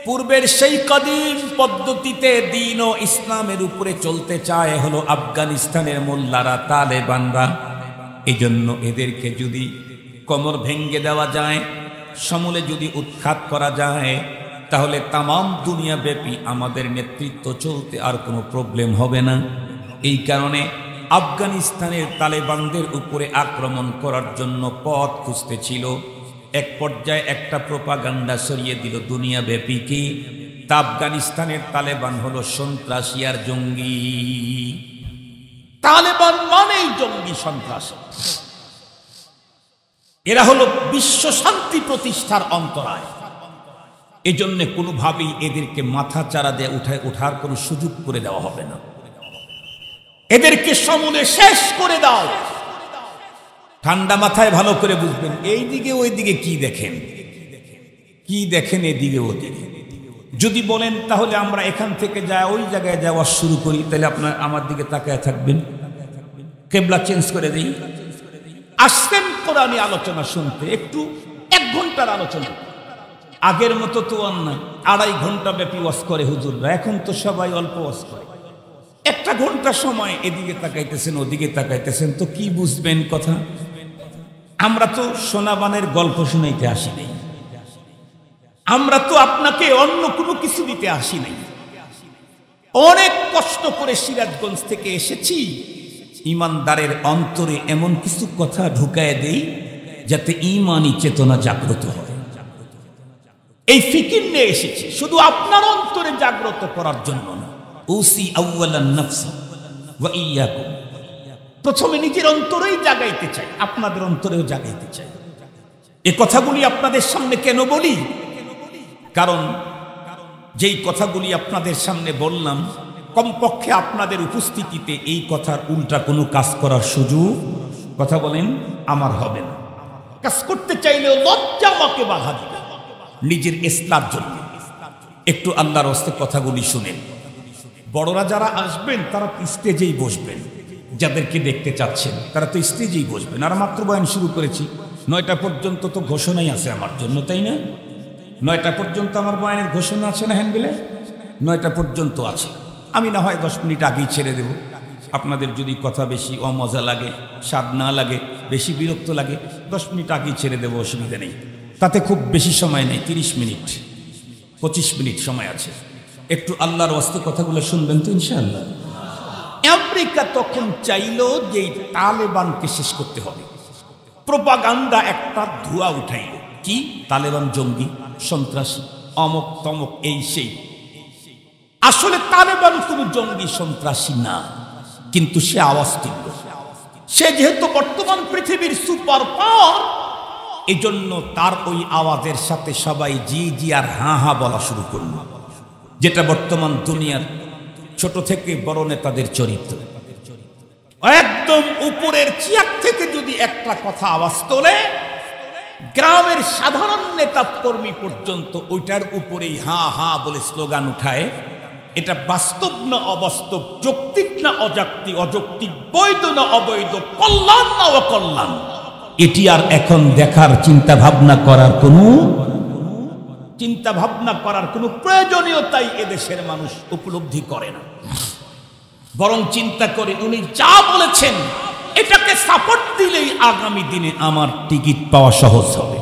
পূর্বের সেই কাদিম পদ্ধতিতে দিন ও ইসলামের উপরে চলতে চায় হলো আফগানিস্তানের মোল্লারা, তালেবানরা। এই জন্য এদেরকে যদি কোমর ভেঙ্গে দেওয়া যায়, সমূলে যদি উৎখাত করা যায়, তাহলে তামাম দুনিয়া ব্যাপী আমাদের নেতৃত্ব চলতে আর কোনো প্রবলেম হবে না। এই কারণে আফগানিস্তানের তালেবানদের উপরে আক্রমণ করার জন্য পথ খুঁজতেছিল। এক পর্যায়ে একটা প্রোপাগান্ডা ছড়িয়ে দিল দুনিয়া ব্যাপী কি আফগানিস্তানের তালেবান হলো সন্ত্রাসী আর জঙ্গি। তালেবান মানেই জঙ্গি, সন্ত্রাসী। এরা হলো বিশ্ব শান্তি প্রতিষ্ঠার অন্তরায়। এজন্য কোনোভাবেই এদেরকে মাথা চারা দিয়ে ওঠার কোনো সুযোগ করে দেওয়া হবে না। এদেরকে সমূলে শেষ করে দাও। ঠান্ডা মাথায় ভালো করে বুঝবেন। এই দিকে ওই দিকে কি দেখেন? কি দেখেন এদিকে ওদিকে। যদি বলেন তাহলে আমরা এখান থেকে যা ওই জায়গায় যাওয়া শুরু করি, তাহলে আপনার আমার দিকে তাকায় থাকবেন। কেবলা চেঞ্জ করে দিই। আসছেন কোরআনী আলোচনা শুনতে, একটু 1 ঘন্টার আলোচনা। আগের মতো তো আর না 2.5 ঘন্টা ব্যাপী ওয়াজ করে হুজুররা, এখন তো সবাই অল্প ওয়াজ করে। 1 ঘন্টা সময় এদিকে তাকাইতেছেন ওদিকে তাকাইতেছেন, তো কি বুঝবেন কথা? আমরা তো সোনাবানের গল্প শুনাইতে আসি নাই, আমরা তো আপনাকে অন্য কোনো কিছু দিতে আসি নাই। অনেক কষ্ট করে সিরাজগঞ্জ থেকে এসেছি, ইমানদারের অন্তরে এমন কিছু কথা ঢুকায় দেই যাতে ঈমানি চেতনা জাগ্রত হয়। এই ফিকির নিয়ে এসেছি শুধু আপনার অন্তরে জাগ্রত করার জন্য না। উসি আউয়ালান নাফসি ওয়া ইয়াকুম, প্রথমে নিজের অন্তরেই জাগাইতে চাই, আপনাদের অন্তরেও জাগাইতে চাই। এই কথাগুলি আপনাদের সামনে কেন বলি? কারণ যেই কথাগুলি আপনাদের সামনে বললাম, কমপক্ষে আপনাদের উপস্থিতিতে এই কথার উল্টা কোনো কাজ করার সুযোগ, কথা বলেন, আমার হবে না। কাজ করতে চাইলেও লজ্জা আমাকে বাধা দিবে। নিজের ইসলার জন্য একটু আল্লাহর হস্তে কথাগুলি শুনেন। বড়রা যারা আসবেন তারা স্টেজেই বসবেন, যাদেরকে দেখতে চাচ্ছেন তারা তো স্টেজেই বসবেন। আর মাত্র বয়ান শুরু করেছি, 9টা পর্যন্ত তো ঘোষণাই আছে আমার জন্য, তাই না? 9টা পর্যন্ত আমার বয়ানের ঘোষণা আছে না হ্যান্ডেলে? 9টা পর্যন্ত আছে। আমি না হয় 10 মিনিট আগেই ছেড়ে দেব। আপনাদের যদি কথা বেশি অমজা লাগে, স্বাদ না লাগে, বেশি বিরক্ত লাগে, 10 মিনিট আগেই ছেড়ে দেবো, অসুবিধা নেই। তাতে খুব বেশি সময় নেই, 30 মিনিট 25 মিনিট সময় আছে। একটু আল্লাহর ওয়াস্তে কথাগুলো শুনবেন তো ইনশাআল্লাহ। আমেরিকা তখন চাইল যে তালেবানকে শেষ করতে হবে। প্রোপাগান্ডা একটা ধোঁয়া উঠাইল, কি তালেবান জঙ্গি, সন্ত্রাসী, অমক তমক, এই সেই। আসলে তালেবান কোনো জঙ্গি সন্ত্রাসী না, কিন্তু সে আওয়াজ তুলল। সে যেহেতু বর্তমান পৃথিবীর সুপার পাওয়ার, এজন্য তার ওই আওয়াজের সাথে সবাই জি জি আর হাঁ হাঁ বলা শুরু করল, যেটা বর্তমান দুনিয়ার ছোট থেকে বড় নেতাদের চরিত্র। একদম উপরের চেয়ার থেকে যদি একটা কথা আওয়াজ তোলে, গ্রামের সাধারণ নেতা কর্মী পর্যন্ত ওইটার উপরেই হাঁ হাঁ বলে স্লোগান উঠায়। এটা বাস্তব না অবাস্তব, যৌক্তিক না অযৌক্তিক, বৈধ না অবৈধ, কল্যাণ না অকল্যাণ, এটি আর এখন দেখার চিন্তা ভাবনা করার কোনো প্রয়োজনীয়তাই এদেশের মানুষ উপলব্ধি করে না। বরং চিন্তা করে উনি যা বলেছেন এটাকে সাপোর্ট দিলেই আগামী দিনে আমার টিকিট পাওয়া সহজ হবে।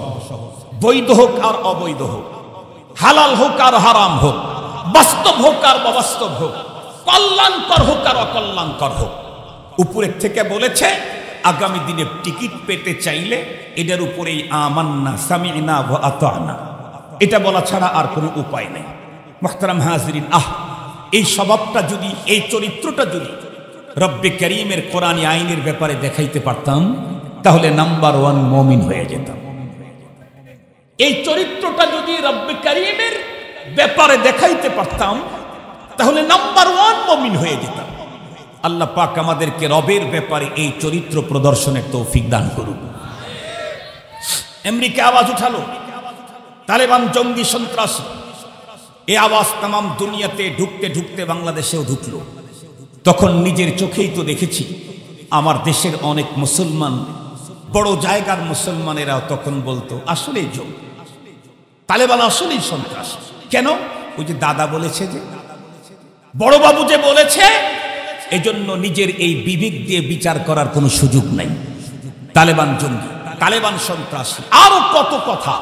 বৈধ হোক আর অবৈধ হোক, হালাল হোক আর হারাম হোক, বাস্তব হোক আর অবাস্তব হোক, কল্যাণকর হোক আর অকল্যাণকর হোক, উপরের থেকে বলেছে আগামী দিনে টিকিট পেতে চাইলে এটার উপরেই আমান্না সামি'না ওয়া আতা'না, এটা বলা ছাড়া আর কোনো উপায় নেই। মুহতারাম হাজিরিন, এই স্বভাবটা যদি, এই চরিত্রটা যদি রব্বে করিমের কোরআনী আইনের ব্যাপারে দেখাইতে পারতাম, তাহলে নাম্বার 1 মুমিন হয়ে যেতাম। এই চরিত্রটা যদি রব্বে করিমের ব্যাপারে দেখাইতে পারতাম, তাহলে নাম্বার 1 মুমিন হয়ে যেতাম। আল্লাহ পাক আমাদেরকে রবের ব্যাপারে এই চরিত্র প্রদর্শনের তৌফিক দান করুন। আমেরিকা আওয়াজ উঠালো তালেবান জঙ্গি সন্ত্রাসী, এই আওয়াজ তামাম দুনিয়াতে ঢুকতে ঢুকতে বাংলাদেশেও ঢুকলো। তখন নিজের চোখেই তো দেখেছি, আমার দেশের অনেক মুসলমান, বড় জায়গার মুসলমানেরাও তখন বলতো আসলেই জঙ্গি, তালেবান আসলেই সন্ত্রাসী। কেন? ওই যে দাদা বলেছে, যে বড় বাবু যে বলেছে, এজন্য নিজের এই বিবেক দিয়ে বিচার করার কোনো সুযোগ নাই। তালেবান জঙ্গি, তালেবান সন্ত্রাসী, আরো কত কথা।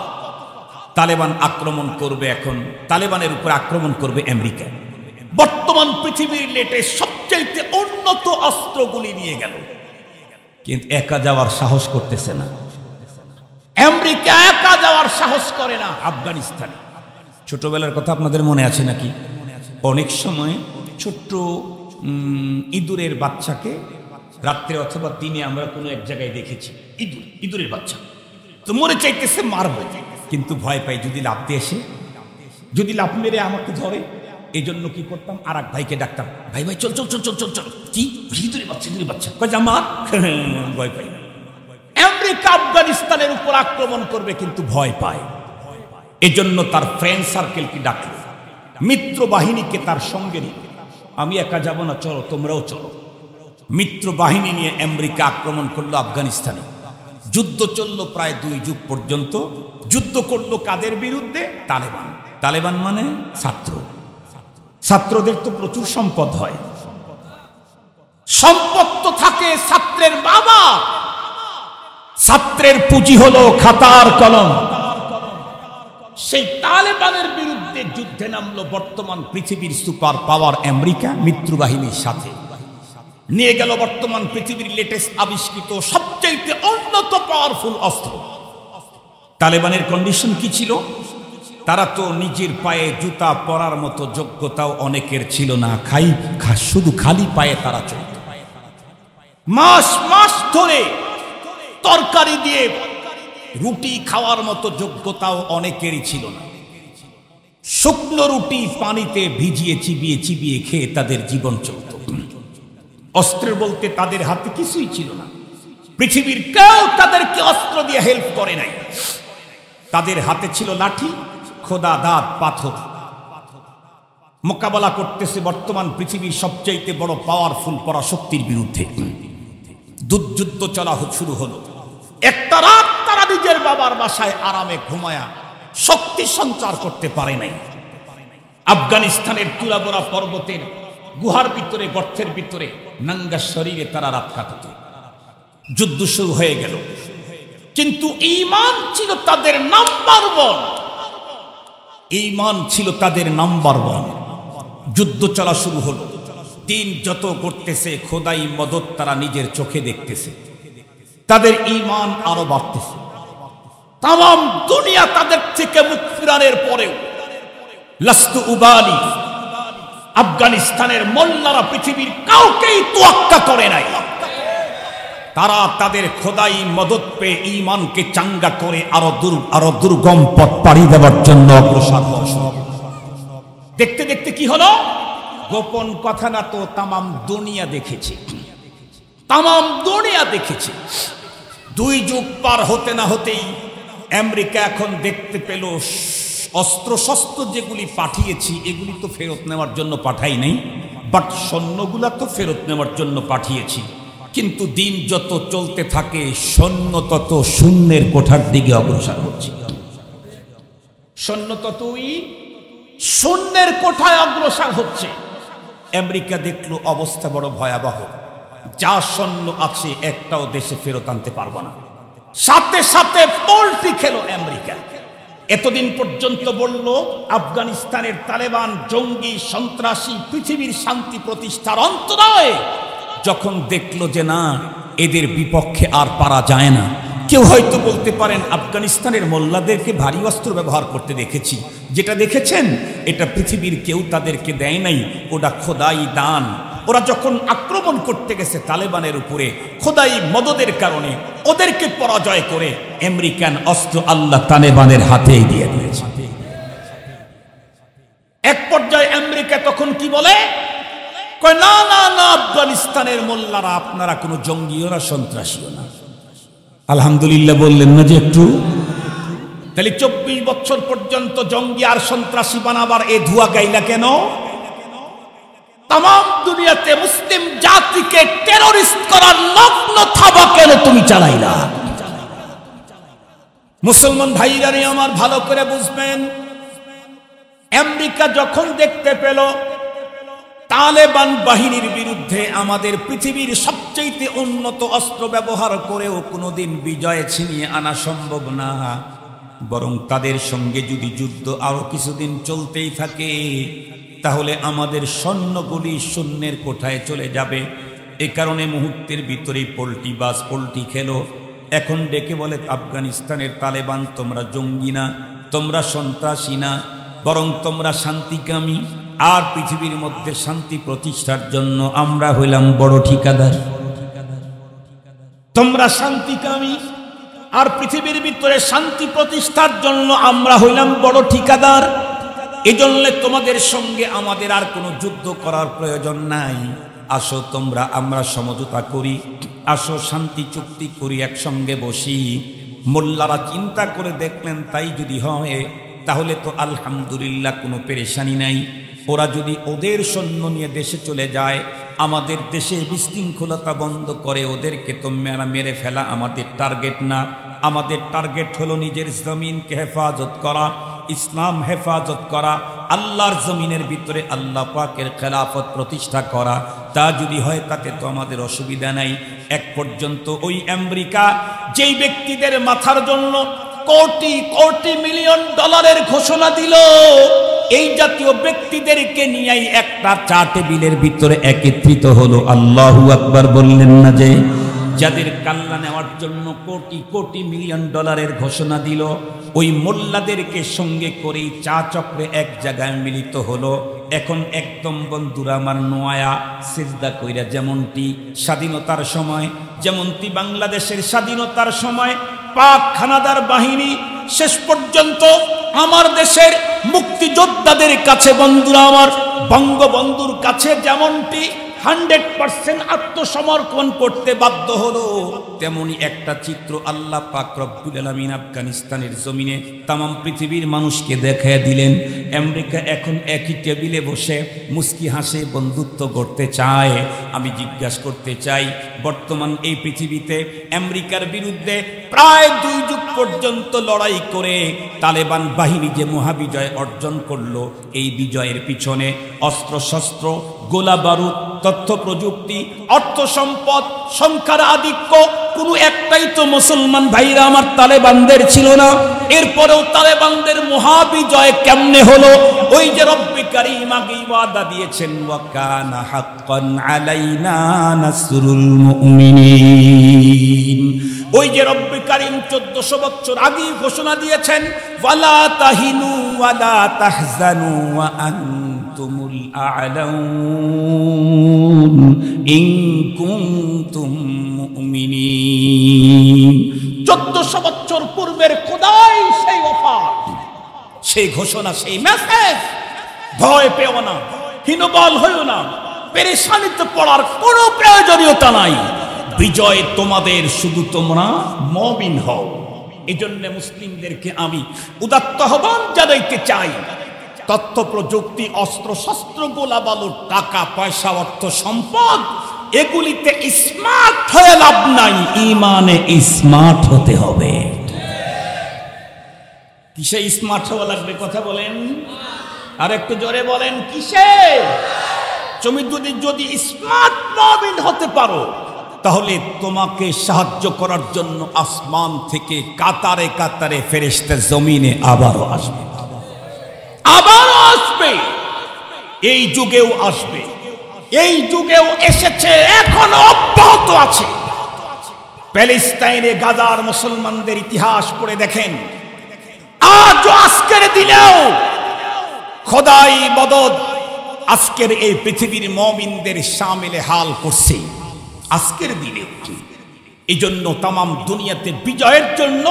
তালেবান আক্রমণ করবে, এখন তালেবানের উপর আক্রমণ করবে আমেরিকা। বর্তমান পৃথিবীর লেটে সবচাইতে উন্নত অস্ত্রগুলি নিয়ে গেল, কিন্তু একা যাওয়ার সাহস করতেছে না। আমেরিকা একা যাওয়ার সাহস করে না আফগানিস্তানে। ছোটবেলার কথা আপনাদের মনে আছে নাকি? অনেক সময় ছোট্ট ইঁদুরের বাচ্চাকে রাত্রে অথবা দিনে আমরা কোনো এক জায়গায় দেখেছি, ইঁদুরের বাচ্চা তো মরে চাইতেছে মারবো, কিন্তু ভয় পাই যদি লাফ দিয়ে এসে, যদি লাফ মেরে আমাকে ধরে। এই জন্য কি করতাম, আর এক ভাইকে ডাকতাম, ভাই ভাই চল চল চল চল চল চল, কি ইঁদুরের বাচ্চা কয় আমার ভয় পাই। আমেরিকা আফগানিস্তানের উপর আক্রমণ করবে, কিন্তু ভয় পায়। এজন্য তার ফ্রেন্ড সার্কেলকে ডাকলো, মিত্র বাহিনীকে তার সঙ্গে নিয়ে। আমি একা যাব না, চলো তোমরাও চলো। মিত্র বাহিনী নিয়ে আমেরিকা আক্রমণ করলো আফগানিস্তানে। যুদ্ধ চলল প্রায় 2 যুগ পর্যন্ত। যুদ্ধ করলো কাদের বিরুদ্ধে? তালেবান। তালেবান মানে ছাত্র। ছাত্রদের তো প্রচুর সম্পদ হয়, সম্পদ তো থাকে ছাত্রের বাবা। ছাত্রের পুঁজি হলো খাতার কলম। সেই তালেবানের বিরুদ্ধে যুদ্ধে নামলো বর্তমান পৃথিবীর সুপার পাওয়ার আমেরিকা মিত্র বাহিনীর সাথে। নিয়ে গেল বর্তমান পৃথিবীর লেটেস্ট আবিষ্কৃত সবচেয়ে উন্নত পাওয়ারফুল অস্ত্র। তালেবানের কন্ডিশন কি ছিল? তারা তো নিজের পায়ে জুতা পরার মতো যোগ্যতাও অনেকের ছিল না, শুধু খালি পায়ে তারা চলত। মাস মাস ধরে তরকারি দিয়ে রুটি খাওয়ার মতো যোগ্যতাও অনেকেরই ছিল না। শুকনো রুটি পানিতে ভিজিয়ে চিবিয়ে চিবিয়ে খেয়ে তাদের জীবন চলত। অস্ত্রের বলতে তাদের হাতে কিছুই ছিল না। পৃথিবীর কেউ তাদেরকে অস্ত্র দিয়ে হেল্প করে নাই। তাদের হাতে ছিল লাঠি, খোদা, দাঁত, পাথর। মোকাবেলা করতেছে বর্তমান পৃথিবীর সবচাইতে বড় পাওয়ারফুল পরাশক্তির বিরুদ্ধে। যুদ্ধ চলা শুরু হলো। একটা রাত তারা নিজের বাবার বাসায় আরামে ঘুমায়া শক্তি সঞ্চার করতে পারে নাই। আফগানিস্তানের তুলাবোরা পর্বতের গুহার ভিতরে, গর্তের ভিতরে নাঙ্গা শরীরে তারা রাত কাটাত। যুদ্ধ শুরু হয়ে গেল, কিন্তু ঈমান ছিল তাদের নাম্বার 1। ঈমান ছিল তাদের নাম্বার 1। যুদ্ধ চলা শুরু হলো। দিন যত করতেছে খোদাই মদত তারা নিজের চোখে দেখতেছে। তাদের ঈমান আরো বাড়তেছে। তাম দুনিয়া তাদের থেকে মুখ ফিরানোর পরেও লাস্তু উবালি, আফগানিস্তানের মোল্লারা পৃথিবীর কাউকেই তোয়াক্কা করে নাই। তারা তাদের খোদাই মদত পেয়ে ঈমানকে চাঙ্গা করে আরো দুর্গম পথ পাড়ি দেওয়ার জন্য অগ্রসর হল। দেখতে দেখতে কি হলো? গোপন কথা না তো, তামাম দুনিয়া দেখেছে। তামাম দুনিয়া দেখেছে। 2 যুগ পার হতে না হতেই আমেরিকা এখন দেখতে পেল অস্ত্র শস্ত্র যেগুলি পাঠিয়েছি এগুলি তো ফেরত নেওয়ার জন্য পাঠাই নাই, বাট সৈন্যগুলা তো ফেরত নেওয়ার জন্য পাঠিয়েছি। কিন্তু দিন যত চলতে থাকে সৈন্য তত শূন্যের কোঠার দিকে অগ্রসর হচ্ছে। সৈন্য ততই শূন্যের কোঠায় অগ্রসর হচ্ছে। আমেরিকা দেখলো অবস্থা বড় ভয়াবহ। যা সৈন্য আছে একটাও দেশে ফেরত আনতে পারবো না। সাথে সাথে পোল্ট্রি খেলো আমেরিকা। এতদিন পর্যন্ত বলল আফগানিস্তানের তালেবান জঙ্গি সন্ত্রাসী পৃথিবীর শান্তি প্রতিষ্ঠার অন্ত নয়। যখন দেখলো যে না, এদের বিপক্ষে আর পারা যায় না। কেউ হয়তো বলতে পারেন আফগানিস্তানের মোল্লাদেরকে ভারী অস্ত্র ব্যবহার করতে দেখেছি। যেটা দেখেছেন এটা পৃথিবীর কেউ তাদেরকে দেয় নাই, ওটা খোদাই দান। ওরা যখন আক্রমণ করতে গেছে তালেবানের উপরে, খোদাই মদদের কারণে ওদেরকে পরাজয় করে আমেরিকান অস্ত্র আল্লাহ তালেবানের হাতেই দিয়ে দিয়েছে। এক পর্যায়ে আমেরিকা তখন কি বলে? কয় না না না, আফগানিস্তানের মোল্লারা আপনারা কোনো জঙ্গিও না, সন্ত্রাসীও না। আলহামদুলিল্লাহ বললেন না যে একটু? তাহলে 24 বছর পর্যন্ত জঙ্গি আর সন্ত্রাসী বানাবার এ ধোঁয়া গাইলা কেন? তাম দুনিয়াতে মুসলিম জাতিকে টেররিস্ট করার লগ্ন থাবা কেন তুমি চালাইলা? মুসলমান ভাইরা আমার ভালো করে বুঝবেন, আমেরিকা যখন দেখতে পেল তালেবান বাহিনীর বিরুদ্ধে আমাদের পৃথিবীর সবচেয়ে উন্নত অস্ত্র ব্যবহার করেও কোনোদিন বিজয় ছিনিয়ে আনা সম্ভব না, বরং তাদের সঙ্গে যদি যুদ্ধ আরো কিছুদিন চলতেই থাকে তাহলে আমাদের সৈন্যগুলি শূন্যের কোঠায় চলে যাবে। এ কারণে মুহূর্তের ভিতরেই পোল্ট্রি খেলো। এখন ডেকে বলে আফগানিস্তানের তালেবান, তোমরা জঙ্গি না, তোমরা সন্ত্রাসী না, বরং তোমরা শান্তিকামী। আর পৃথিবীর মধ্যে শান্তি প্রতিষ্ঠার জন্য আমরা হইলাম বড় ঠিকাদার। তোমরা শান্তিকামী আর পৃথিবীর ভিতরে শান্তি প্রতিষ্ঠার জন্য আমরা হইলাম বড় ঠিকাদার। এজন্য তোমাদের সঙ্গে আমাদের আর কোনো যুদ্ধ করার প্রয়োজন নাই। আসো আমরা সমঝোতা করি, আসো শান্তি চুক্তি করি, একসঙ্গে বসি। মোল্লারা চিন্তা করে দেখলেন তাই যদি হয় তাহলে তো আলহামদুলিল্লাহ, কোনো পেরেশানি নাই। ওরা যদি ওদের সৈন্য নিয়ে দেশে চলে যায়, আমাদের দেশে বিশৃঙ্খলতা বন্ধ করে, ওদেরকে তো মেরে ফেলা আমাদের টার্গেট না। আমাদের টার্গেট হলো নিজের জমিনকে হেফাজত করা, ইসলাম হেফাজত করা, আল্লাহর জমিনের ভিতরে আল্লাহ পাকের খেলাফত প্রতিষ্ঠা করা। তা যদি হয় তাতে তো আমাদের অসুবিধা নাই। এক পর্যন্ত ওই আমেরিকা যেই ব্যক্তিদের মাথার জন্য কোটি কোটি মিলিয়ন ডলারের ঘোষণা দিল, এই জাতীয় ব্যক্তিদেরকে নিয়েই একটা চা টেবিলের ভিতরে একত্রিত হলো। আল্লাহু আকবার বললেন না? যে যাদের কাল্লা নেওয়ার জন্য কোটি কোটি মিলিয়ন ডলারের ঘোষণা দিল, ওই মোল্লাদেরকে সঙ্গে করেই চা চক্রে এক জায়গায় মিলিত হলো। এখন একদম বন্ধুরা আমার নোয়া সিজদা কইরা, যেমনটি স্বাধীনতার সময়, যেমনটি বাংলাদেশের স্বাধীনতার সময় পাক খানাদার বাহিনী শেষ পর্যন্ত আমার দেশের মুক্তিযোদ্ধাদের কাছে, বন্ধুরা আমার, বঙ্গবন্ধুর কাছে যেমনটি 100% আত্মসমর্পণ করতে বাধ্য হলো, তেমনি একটা চিত্র আল্লাহ পাক রব্বুল আলামিন আফগানিস্তানের জমিনে তাম পৃথিবীর মানুষকে দেখায় দিলেন। আমেরিকা এখন একই টেবিলে বসে মুস্কি হাসে বন্ধুত্ব করতে চায়। আমি জিজ্ঞাসা করতে চাই, বর্তমান এই পৃথিবীতে আমেরিকার বিরুদ্ধে প্রায় 2 যুগ পর্যন্ত লড়াই করে তালেবান বাহিনী যে মহাবিজয় অর্জন করলো, এই বিজয়ের পিছনে অস্ত্রশস্ত্র, গোলা বারুদ, তথ্য প্রযুক্তি, অর্থ সম্পদ, সংখ্যার আধিক্য কোনো একটাই তো মুসলমান ভাইরা আমার তালেবানদের ছিল না। এরপরেও তালেবানদের মহাবিজয় কেমনে হলো? ওই যে রব্বি কারীম আগে ওয়াদা দিয়েছেন, ওয়া কানা হাক্কান আলাইনা নাসরুল মুমিনিন। ওই যে রব্বি কারীম 1400 বছর আগে ঘোষণা দিয়েছেন, ওয়ালা তাহিনু ওয়ালা তাহজানু ওয়া আনতুমুল আ'লাউন ইন কুনতুম মুমিনিন। 1400 বছর পূর্বের খোদাই সেই অফার, সেই ঘোষণা, সেই মেসেজ। ভয় পেও না, হীনবল হইও না, পেরেশানিতে পড়ার কোনো প্রয়োজনীয়তা নাই। বিজয় তোমাদের, শুধু তোমরা মুমিন হও। এজন্য মুসলিমদেরকে আমি উদাত্ত আহ্বান জানাইতে চাই, তথ্য প্রযুক্তি, অস্ত্র শস্ত্র, গোলা বালুর, টাকা পয়সা, অর্থ সম্পদ, এগুলিতে স্মার্ট হয়ে লাভ নাই, ইমানে স্মার্ট হতে হবে। কিসে স্মার্ট হওয়া লাগবে? কথা বলেন, আর একটু জোরে বলেন, কিসে? তুমি যদি স্মার্ট মুমিন হতে পারো, তাহলে তোমাকে সাহায্য করার জন্য আসমান থেকে কাতারে কাতারে ফেরেশতা জমিনে আবারও আসবে, আবারও আসবে। এই যুগেও আসবে, এই যুগেও এসেছে, এখনো অব্যাহত আছে। প্যালেস্টাইনে গাজার মুসলমানদের ইতিহাস পড়ে দেখেন, আজ আজকের দিনেও খোদাই মদদ আজকের এই পৃথিবীর মুমিনদের শামিলে হাল করছে আজকের দিনেও। এই জন্য তামাম দুনিয়াতে বিজয়ের জন্য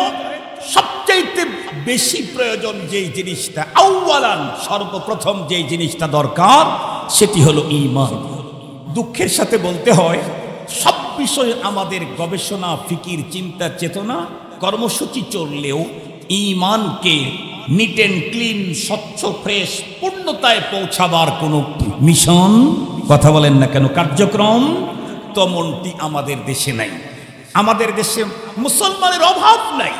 সবচাইতে বেশি প্রয়োজন যেই জিনিসটা, আউয়ালান, সর্বপ্রথম যেই জিনিসটা দরকার, সেটি হলো ঈমান। দুঃখের সাথে বলতে হয়, সব বিষয়ে আমাদের গবেষণা, ফিকির, চিন্তা, চেতনা, কর্মসূচি চললেও ঈমানকে নিট অ্যান্ড ক্লিন, স্বচ্ছ, ফ্রেশ, পূর্ণতায় পৌঁছাবার কোনো মিশন, কথা বলেন না কেন, কার্যক্রম তেমনটি আমাদের দেশে নাই। আমাদের দেশে মুসলমানের অভাব নাই,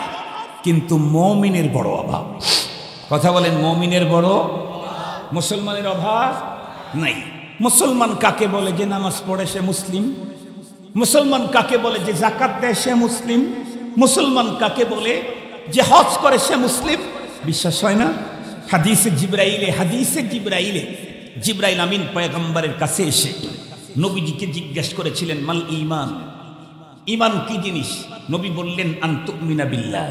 কিন্তু মুমিনের বড় অভাব। কথা বলেন, মুমিনের বড়, মুসলমানের অভাব নাই। মুসলমান কাকে বলে? যে নামাজ পড়ে সে মুসলিম। মুসলমান কাকে বলে? যে যাকাত দেয় সে মুসলিম। মুসলমান কাকে বলে? যে হজ করে সে মুসলিম। বিশ্বাস হয় না? হাদিসে জিবরাইলে জিবরাইল আমিন পয়গম্বরের কাছে এসে নবীজিকে জিজ্ঞেস করেছিলেন, মাল ঈমান, ঈমান কি জিনিস? নবী বললেন, আন তুমিনা বিল্লাহ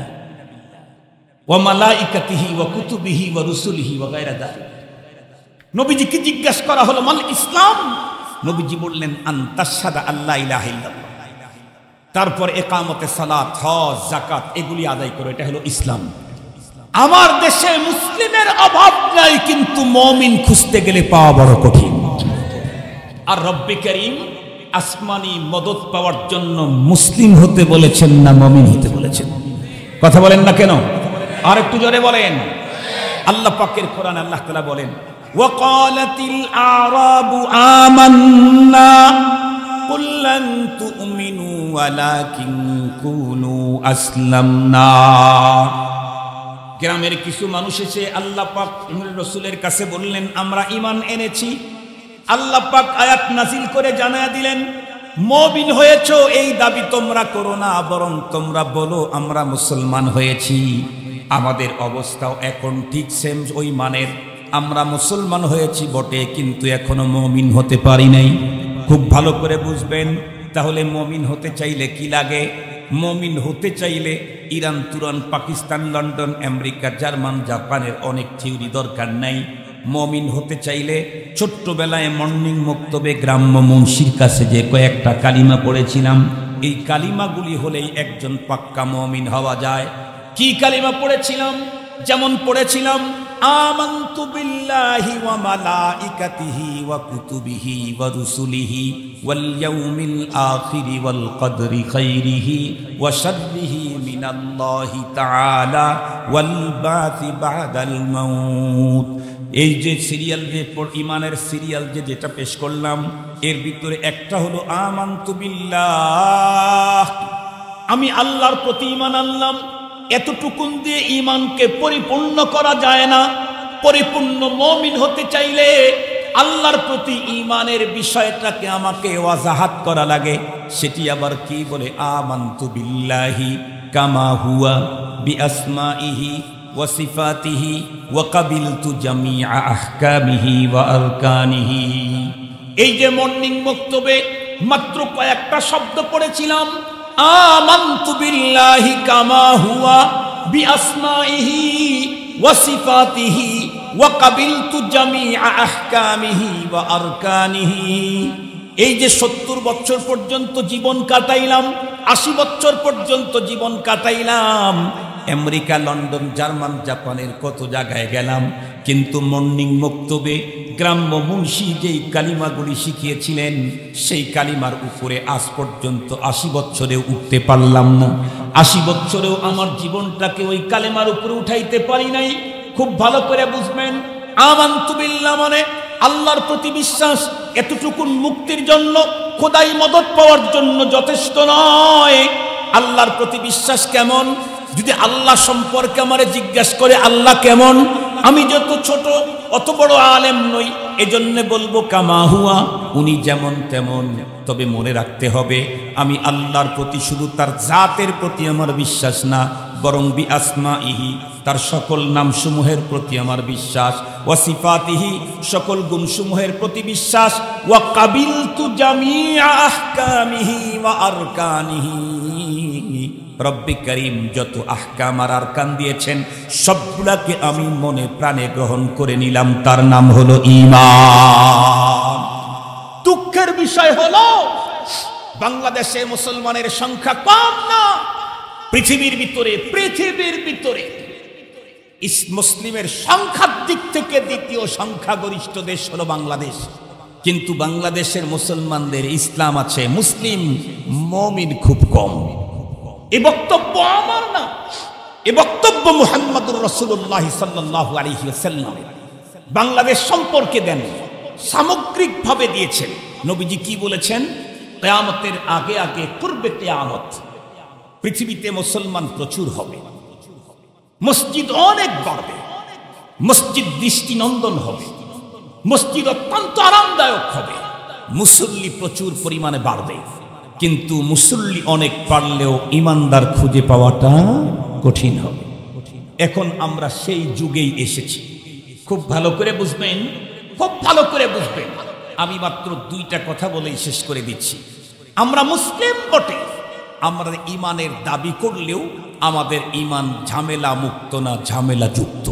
ওয়া মালাইকাতিহি ওয়া কুতুবিহি ওয়া রুসুলিহি ওয়া গায়রা যালিক। নবীজিকে জিজ্ঞেস করা হলো, মাল ইসলাম? নবীজি বললেন, আন তাশহাদা আল্লা ইলাহা ইল্লাল্লাহ, তারপর ইকামতে সালাত, হজ, যাকাত এগুলি আদায় করো, এটা হলো ইসলাম। আমার দেশে মুসলিমের অভাব নাই, কিন্তু মুমিন খুঁজতে গেলে পাওয়া বড় কঠিন। আর রব্বে কারীম আসমানি মদদ পাওয়ার জন্য মুসলিম হতে বলেছেন না মুমিন হতে বলেছেন? কথা বলেন না কেন? আর একটু জোরে বলেন। আল্লাহ পাকের কোরআনে আল্লাহ তাআলা বলেন ওয়াকালাতিল আরাবু আমান্না কুল লান তুমিনু ওয়ালাকিন কুনু আসলামনা। গ্রামের কিছু মানুষ এসে আল্লাহ পাক রাসূলের কাছে বললেন আমরা ঈমান এনেছি। আল্লাহ পাক আয়াত নাযিল করে জানায়া দিলেন মুমিন হয়েছো এই দাবি তোমরা করো না, বরং তোমরা বলো আমরা মুসলমান হয়েছি। আমাদের অবস্থাও এখন ঠিক সেম ওই মানের, আমরা মুসলমান হয়েছি বটে কিন্তু এখনো মুমিন হতে পারি নাই। খুব ভালো করে বুঝবেন। তাহলে মুমিন হতে চাইলে কি লাগে? মুমিন হতে চাইলে Iran, Turan, Pakistan, London, America, German, জাপানের অনেক থিওরি দরকার নাই। মুমিন হতে চাইলে ছোট্টবেলায় মর্নিং মক্তবে গ্রাম্য মুন্সির কাছে যে কয়েকটা কালিমা পড়েছিলাম, এই কালিমাগুলি হলেই একজন পাক্কা মুমিন হওয়া যায়। কি কালিমা পড়েছিলাম? যেমন পড়েছিলাম আমানতু বিল্লাহি ওয়া মালাইকাতিহি ওয়া কুতুবিহি ওয়া রুসুলিহি ওয়াল ইয়াউমিল আখিরি ওয়াল কদরি খাইরিহি ওয়া শাররিহি মিনাল্লাহি তাআলা ওয়াল বাসি বাদাল মাউত। এই যে সিরিয়াল, যে ঈমানের সিরিয়াল যেটা পেশ করলাম, এর ভিতরে একটা হলো আমানতু বিল্লাহ, আমি আল্লাহর প্রতি ঈমান আনলাম। এতটুকুন দিয়ে ঈমানকে পরিপূর্ণ করা যায় না। পরিপূর্ণ মুমিন হতে চাইলে আল্লাহর প্রতি ঈমানের বিষয়টাকে আমাকে ওয়াজাহাত করা লাগে। সেটি আবার কি বলে? আমানতু বিল্লাহি কামা হুয়া বিআসমাইহি ওয়া সিফাতিহি ওয়া কাবিলতু জামিআ আহকামিহি ওয়া আরকানিহি। এই যে মর্নিং বক্তব্যে মাত্র কয়েকটা শব্দ পড়েছিলাম, আমানতু বিল্লাহি কামা হুয়া বিআসমাইহি ওয়া সিফাতিহি ওয়া কাবিলতু জামিআ আহকামিহি ওয়া আরকানিহি। এই যে 70 বছর পর্যন্ত জীবন কাটাইলাম, 80 বছর পর্যন্ত জীবন কাটাইলাম, আমেরিকা, লন্ডন, জার্মান, জাপানের কত জায়গায় গেলাম, কিন্তু মর্নিং মক্তবে গ্রাম্য মুন্সি যেই কালিমাগুলি শিখিয়েছিলেন সেই কালিমার উপরে আজ পর্যন্ত 80 বছরেও উঠতে পারলাম না। 80 বছরেও আমার জীবনটাকে ওই কালিমার উপরে উঠাইতে পারি নাই। খুব ভালো করে বুঝবেন, আমানতু বিল্লাহ মানে আল্লাহর প্রতি বিশ্বাস। এতটুকুন মুক্তির জন্য, খোদাই মদত পাওয়ার জন্য যথেষ্ট নয়। আল্লাহর প্রতি বিশ্বাস কেমন? যদি আল্লাহ সম্পর্কে আমারে জিজ্ঞাসা করে আল্লাহ কেমন, আমি যত ছোট অত বড় আলেম নই, এজন্য বলবো কামা হুয়া, উনি যেমন তেমন। তবে মনে রাখতে হবে আমি আল্লাহর প্রতি শুধু তার জাতের প্রতি আমার বিশ্বাস না, বরং বিআসমাইহি তার সকল নামসমূহের প্রতি আমার বিশ্বাস, ওয়া সিফাতিহি সকল গুণসমূহের প্রতি বিশ্বাস, ওয়া কাবিলতু জামিআ আহকামিহি ওয়া আরকানিহি। রব্বি করিম যত আহকাম আর আরকান দিয়েছেন সবগুলাকে আমি মনে প্রাণে গ্রহণ করে নিলাম। তার নাম হলো ঈমান। দুঃখের বিষয় হলো বাংলাদেশে মুসলমানের সংখ্যা কম না। পৃথিবীর ভিতরে মুসলিমের সংখ্যার দিক থেকে দ্বিতীয় সংখ্যাগরিষ্ঠ দেশ হলো বাংলাদেশ। কিন্তু বাংলাদেশের মুসলমানদের ইসলাম আছে, মুসলিম মুমিন খুব কম। এ বক্তব্য আমার না, এ বক্তব্য মুহাম্মদুর রাসূলুল্লাহ সাল্লাল্লাহু আলাইহি ওয়াসাল্লাম বাংলাদেশ সম্পর্কে দেন, সামগ্রিকভাবে দিয়েছেন। নবীজি কি বলেছেন? কিয়ামতের আগে আগে পূর্বে কিয়ামত, পৃথিবীতে মুসলমান প্রচুর হবে, মসজিদ অনেক বাড়বে, মসজিদ দৃষ্টিনন্দন হবে, মসজিদ অত্যন্ত আরামদায়ক হবে, মুসল্লি প্রচুর পরিমাণে বাড়বে। কিন্তু মুসল্লি অনেক পারলেও ইমানদার খুঁজে পাওয়াটা কঠিন হবে। এখন আমরা সেই যুগেই এসেছি। খুব ভালো করে বুঝবেন, খুব ভালো করে বুঝবেন। আমি মাত্র 2টা কথা বলেই শেষ করে দিচ্ছি। আমরা মুসলিম বটে, আমরা ইমানের দাবি করলেও আমাদের ইমান ঝামেলা মুক্ত না, ঝামেলা যুক্ত।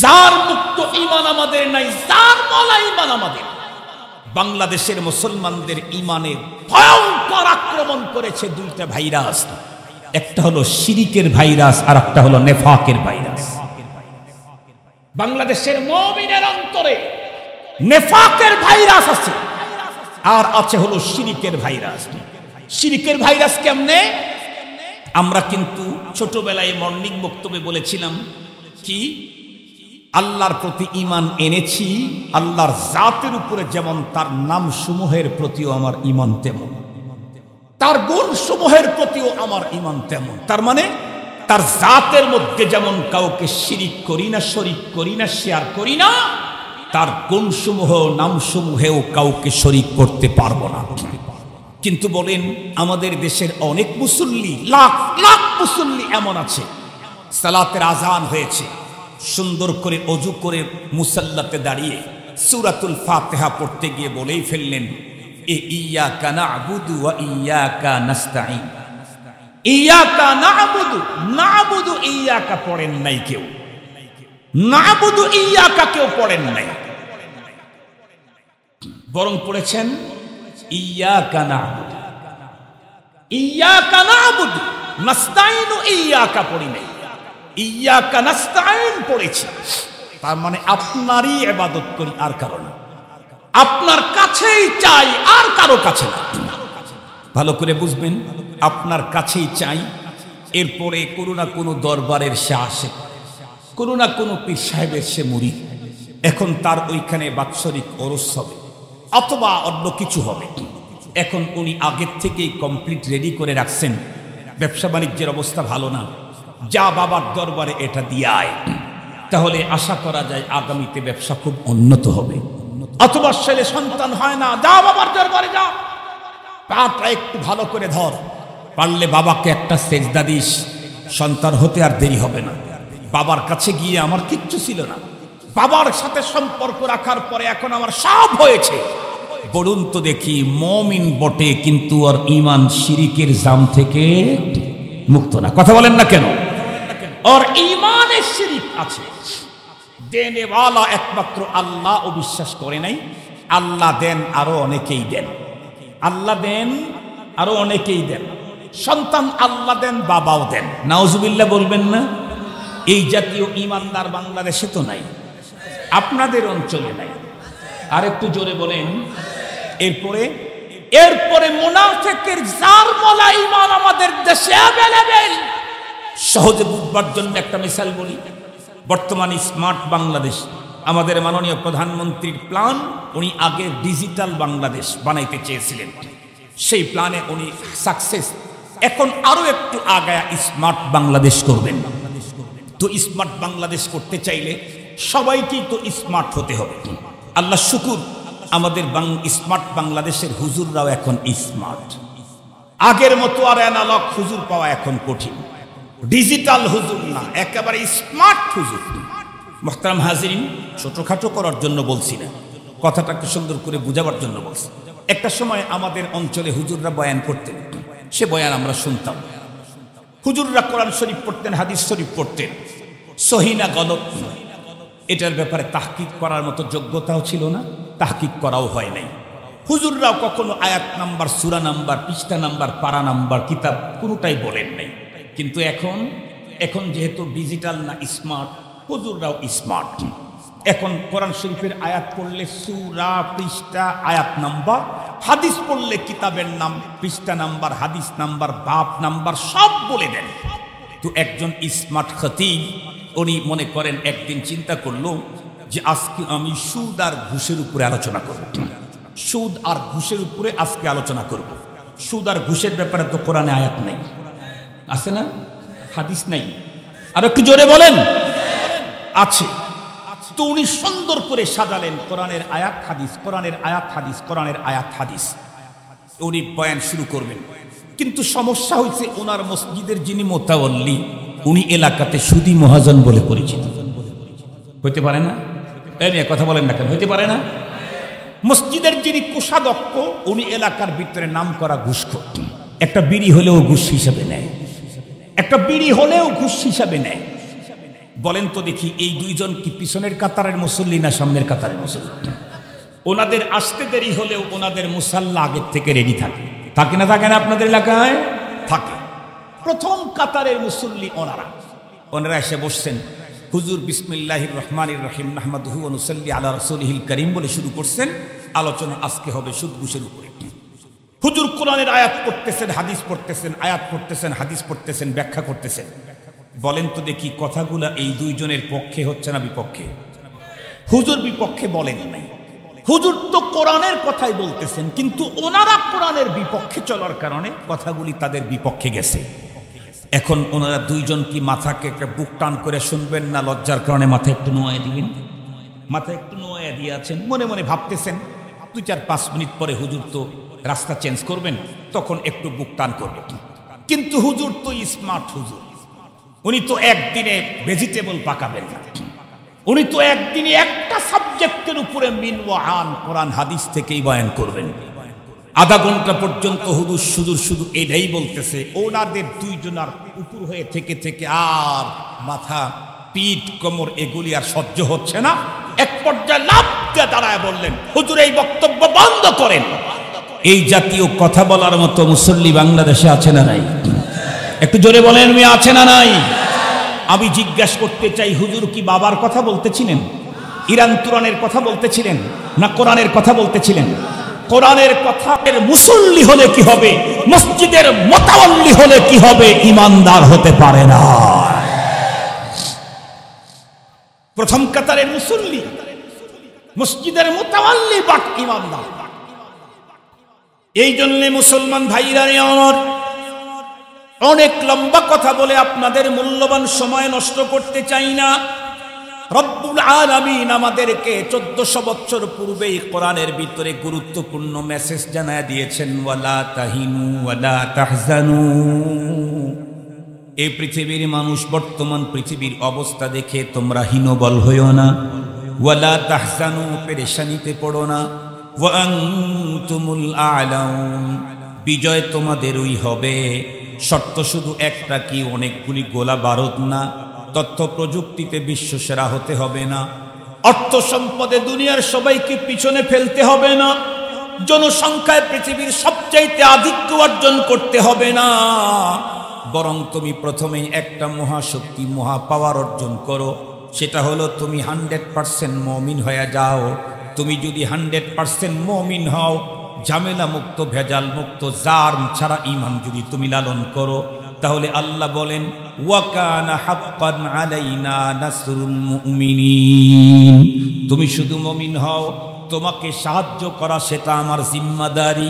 যার মুক্ত ইমান আমাদের নাই, যার মলা ইমান আমাদের। বাংলাদেশের মুসলমানদের ইমানে ভয়ঙ্কর আক্রমণ করেছে 2টা ভাইরাস। একটা হলো শিরিকের ভাইরাস আর একটা হলো নেফাকের ভাইরাস। বাংলাদেশের মুমিনের অন্তরে নেফাকের ভাইরাস আছে, আর আছে হলো শিরিকের ভাইরাস। শিরিকের ভাইরাস কেমনে? আমরা কিন্তু ছোটবেলায় মর্নিং বক্তব্যে বলেছিলাম কি আল্লাহর প্রতি ঈমান এনেছি, আল্লাহর জাতের উপরে যেমন তার নাম সমূহের প্রতিও আমার ঈমান তেমন, তার গুণ সমূহের প্রতিও আমার ঈমান তেমন। তার মানে তার জাতের মধ্যে যেমন কাউকে শিরিক করি না, শরীক করি না, শেয়ার করি না, তার গুণ সমূহ নাম সমূহেও কাউকে শরীক করতে পারবো না। কিন্তু বলেন আমাদের দেশের অনেক মুসল্লি, লাখ লাখ মুসল্লি এমন আছে, সালাতের আজান হয়েছে, সুন্দর করে অজু করে মুসাল্লাতে দাঁড়িয়ে সূরাতুল ফাতিহা পড়তে গিয়ে বলেই ফেললেন, ইয়্যাকা না'বুদু ওয়া ইয়্যাকা নাস্তাঈন। ইয়্যাকা না'বুদু, না'বুদু ইয়্যাকা পড়েন নাই কেউ, না'বুদু ইয়্যাকা কেউ পড়েন নাই, বরং পড়েছেন ইয়্যাকা না'বুদু, ইয়্যাকা না'বুদু, নাস্তাঈনু ইয়্যাকা পড়ি নাই, ইয়্যাকা নাস্তাঈন পড়েছি। তার মানে আপনারই ইবাদত করি, আর কারো না, আপনার কাছেই চাই, আর কারো কাছে না। ভালো করে বুঝবেন, আপনার কাছেই চাই। এরপরে কোনো না কোনো দরবারের সে আসে, কোনো না কোনো পীর সাহেবের সে মুরিদ, এখন তার ওইখানে বাৎসরিক ওরস হবে অথবা অন্য কিছু হবে। এখন উনি আগের থেকেই কমপ্লিট রেডি করে রাখছেন, ব্যবসা বাণিজ্যের অবস্থা ভালো না, যা বাবার দরবারে এটা দিয়ে আয়, তাহলে আশা করা যায় আগামীতে ব্যবসা খুব উন্নত হবে। অথবা ছেলে সন্তান হয় না, যা বাবার দরবারে যা, পাটা একটু ভালো করে ধর, পারলে বাবাকে একটা সেজদা দিস, সন্তান হতে আর দেরি হবে না। বাবার কাছে গিয়ে আমার কিচ্ছু ছিল না, বাবার সাথে সম্পর্ক রাখার পরে এখন আমার সব হয়েছে। বলুন তো দেখি, মুমিন বটে কিন্তু আর ঈমান শিরিকের জাম থেকে মুক্ত না। কথা বলেন না কেন? আর ঈমানে শিরিক আছে। দেনেওয়ালা একমাত্র আল্লাহ ও বিশ্বাস করে নাই। আল্লাহ দেন, আরো অনেকেই দেন, আল্লাহ দেন, আরো অনেকেই দেন। সন্তান আল্লাহ দেন, বাবাও দেন। নাউজুবিল্লাহ বলবেন না? এই জাতীয় ঈমানদার বাংলাদেশে তো নাই, আপনাদের অঞ্চলে নাই। আর একটু জোরে বলেন। এরপরে মুনাফিকের জারমলা ঈমান আমাদের দেশে অ্যাভেলেবেল। সহজে বুঝবার জন্য একটা মিসাল বলি। বর্তমান স্মার্ট বাংলাদেশ, আমাদের মাননীয় প্রধানমন্ত্রীর প্ল্যান, উনি আগে ডিজিটাল বাংলাদেশ বানাইতে চেয়েছিলেন, সেই প্ল্যানে উনি সাকসেস। এখন আরো একটু আগায়া স্মার্ট বাংলাদেশ করবেন। তো স্মার্ট বাংলাদেশ করতে চাইলে সবাইকেই তো স্মার্ট হতে হবে। আল্লাহ শুকুর, আমাদের স্মার্ট বাংলাদেশের হুজুররাও এখন স্মার্ট। আগের মতো আর অ্যানালগ হুজুর পাওয়া এখন কঠিন। ডিজিটাল হুজুর না, একেবারে স্মার্ট হুজুর। মুহতারাম হাজিরিন, ছোটখাটো করার জন্য বলছি না, কথাটাকে সুন্দর করে বুঝাবার জন্য বলছি। একটা সময় আমাদের অঞ্চলে হুজুররা বয়ান করতেন, সে বয়ান আমরা শুনতাম। হুজুররা কোরআন শরীফ পড়তেন, হাদিস শরীফ পড়তেন, সহি না গলত এটার ব্যাপারে তাহকিক করার মতো যোগ্যতাও ছিল না, তাহকিক করাও হয় নাই। হুজুররাও কখনো আয়াত নাম্বার, সূরা নাম্বার, পৃষ্ঠা নাম্বার, পারা নাম্বার, কিতাব কোনোটাই বলেন নাই। কিন্তু এখন যেহেতু ডিজিটাল না স্মার্ট, হুজুররাও স্মার্ট। এখন কোরআন শরীফের আয়াত পড়লে সূরা, পৃষ্ঠা, আয়াত নাম্বার, হাদিস পড়লে কিতাবের নাম, পৃষ্ঠা নাম্বার, হাদিস নাম্বার, বাপ নাম্বার সব বলে দেন। তো একজন স্মার্ট খতিব উনি মনে করেন, একদিন চিন্তা করলো যে আজকে আমি সুদ আর ঘুষের উপরে আলোচনা করব। সুদ আর ঘুষের উপরে আজকে আলোচনা করব। সুদ আর ঘুষের ব্যাপারে তো কোরআনে আয়াত নেই, আছে না? হাদিস নাই। আর একটু জোরে বলেন। আছে। তো উনি সুন্দর করে সাজালেন কোরআনের আয়াত হাদিস, কোরআনের আয়াত হাদিস, কোরআনের আয়াত হাদিস। উনি বয়ান শুরু করবেন, কিন্তু সমস্যা হয়েছে ওনার মসজিদের যিনি মোতাওয়াল্লি, উনি এলাকাতে সুদী মহাজন বলে পরিচিত। হইতে পারে না? এই নিয়ে কথা বলেন না কেন? হইতে পারে না? মসজিদের যিনি কোষাধ্যক্ষ, উনি এলাকার ভিতরে নাম করা ঘুষখোর। একটা বিড়ি হলেও ঘুষ হিসাবে নেয়, একটা বিড়ি হলেও ঘুষ হিসাবে নেয়। বলেন তো দেখি, এই দুইজন কি পিছনের কাতারের মুসল্লি না সামনের কাতারের মুসল্লি? ওনাদের আসতে দেরি হলেও ওনাদের মুসাল্লা আগের থেকে রেডি থাকে, থাকে না? থাকে না? আপনাদের এলাকায় থাকে। প্রথম কাতারের মুসল্লি ওনারা এসে বসছেন। হুজুর বিসমিল্লাহির রহমানির রহিম নাহমাদুহু ওয়া নুসাল্লি আলা রাসূলিহিল কারীম বলে শুরু করছেন। আলোচনা আজকে হবে সুদ ঘুষের উপরে। হুজুর কোরআনের আয়াত পড়তেছেন, হাদিস পড়তেছেন, আয়াত পড়তেছেন, হাদিস পড়তেছেন, ব্যাখ্যা করতেছেন। বলেন তো দেখি কথাগুলা এই দুইজনের পক্ষে হচ্ছে না বিপক্ষে? হুজুর বিপক্ষে বলেন নাই, হুজুর তো কোরআনের কথাই বলতেছেন, কিন্তু ওনারা কোরআনের বিপক্ষে চলার কারণে কথাগুলি তাদের বিপক্ষে গেছে। এখন ওনারা দুইজন কি মাথাকে একটা বুক টান করে শুনবেন, না লজ্জার কারণে মাথা একটু নোয়া দিবেন? মাথা একটু নোয়া দিয়ে আছেন, মনে মনে ভাবতেছেন 2-4-5 মিনিট পরে হুজুর তো রাস্তা চেঞ্জ করবেন, তখন একটু বুক টান করবে। কিন্তু হুজুর তো স্মার্ট হুজুর, উনি তো একদিনে ভেজিটেবল পাকাবেন না, উনি তো একদিনে একটা সাবজেক্টের উপরে মিন ওয়া আন কোরআন হাদিস থেকেই বয়ান করবেন। আধা ঘন্টা পর্যন্ত হুজুর শুধু এটাই বলতেছে, ওনাদের দুইজনার উপর হয়ে থেকে থেকে আর মাথা পিঠ কোমর এগুলি আর সহ্য হচ্ছে না। এক পর্যায়ে লাফ দিয়ে দাঁড়ায় বললেন, হুজুর এই বক্তব্য বন্ধ করেন। এই জাতীয় কথা বলার মতো মুসল্লি বাংলাদেশে আছে না নাই? একটু জোরে বলেন, মেয়ে আছে না নাই? আমি জিজ্ঞাসা করতে চাই, হুজুর কি বাবার কথা বলতেছিলেন, ইরান তুরানের কথা বলতেছিলেন, না কোরআনের কথা বলতেছিলেন? কোরআনের কথার মুসল্লি হলে কি হবে, মসজিদের মোতাওয়াল্লি হলে কি হবে? ইমানদার হতে পারে না। প্রথম কাতারের মুসল্লি, মসজিদের মোতাওয়াল্লি বাট ইমানদার। এই জন্য মুসলমান ভাইরা আমার, অনেক লম্বা কথা বলে আপনাদের মূল্যবান সময় নষ্ট করতে চাই না। রব্বুল আলামিন আমাদেরকে 1400 বছর পূর্বেই কোরআনের ভিতরে গুরুত্বপূর্ণ মেসেজ জানায় দিয়েছেন, ওয়ালা তাহিনু ওয়ালা তাহজানু। এই পৃথিবীর মানুষ, বর্তমান পৃথিবীর অবস্থা দেখে তোমরা হীনবল হইও না, ওয়ালা তাহজানু, পেরেশানিতে পড়ো না, ওয়া আনতুমুল আ'লাউন, বিজয় তোমাদেরই হবে। শর্ত শুধু একটা, কি? অনেকগুলি গোলা বারুদ না, তথ্য প্রযুক্তিতে বিশ্বসেরা হতে হবে না, অর্থ সম্পদে দুনিয়ার সবাইকে পিছনে ফেলতে হবে না, জনসংখ্যায় পৃথিবীর সবচাইতে আধিক্য অর্জন করতে হবে না, বরং তুমি প্রথমেই একটা মহাশক্তি, মহা পাওয়ার অর্জন করো। সেটা হলো তুমি 100% মুমিন হয়ে যাও। তুমি যদি 100% মুমিন হও, ঝামেলা মুক্ত, ভেজাল মুক্ত, জার ছাড়া ঈমান যদি তুমি লালন করো, তাহলে আল্লাহ বলেন, ওয়া কানা হাক্কান আলাইনা নাসরুল মুমিনিন। তুমি শুধু মুমিন হও, তোমাকে সাহায্য করা সেটা আমার জিম্মাদারি।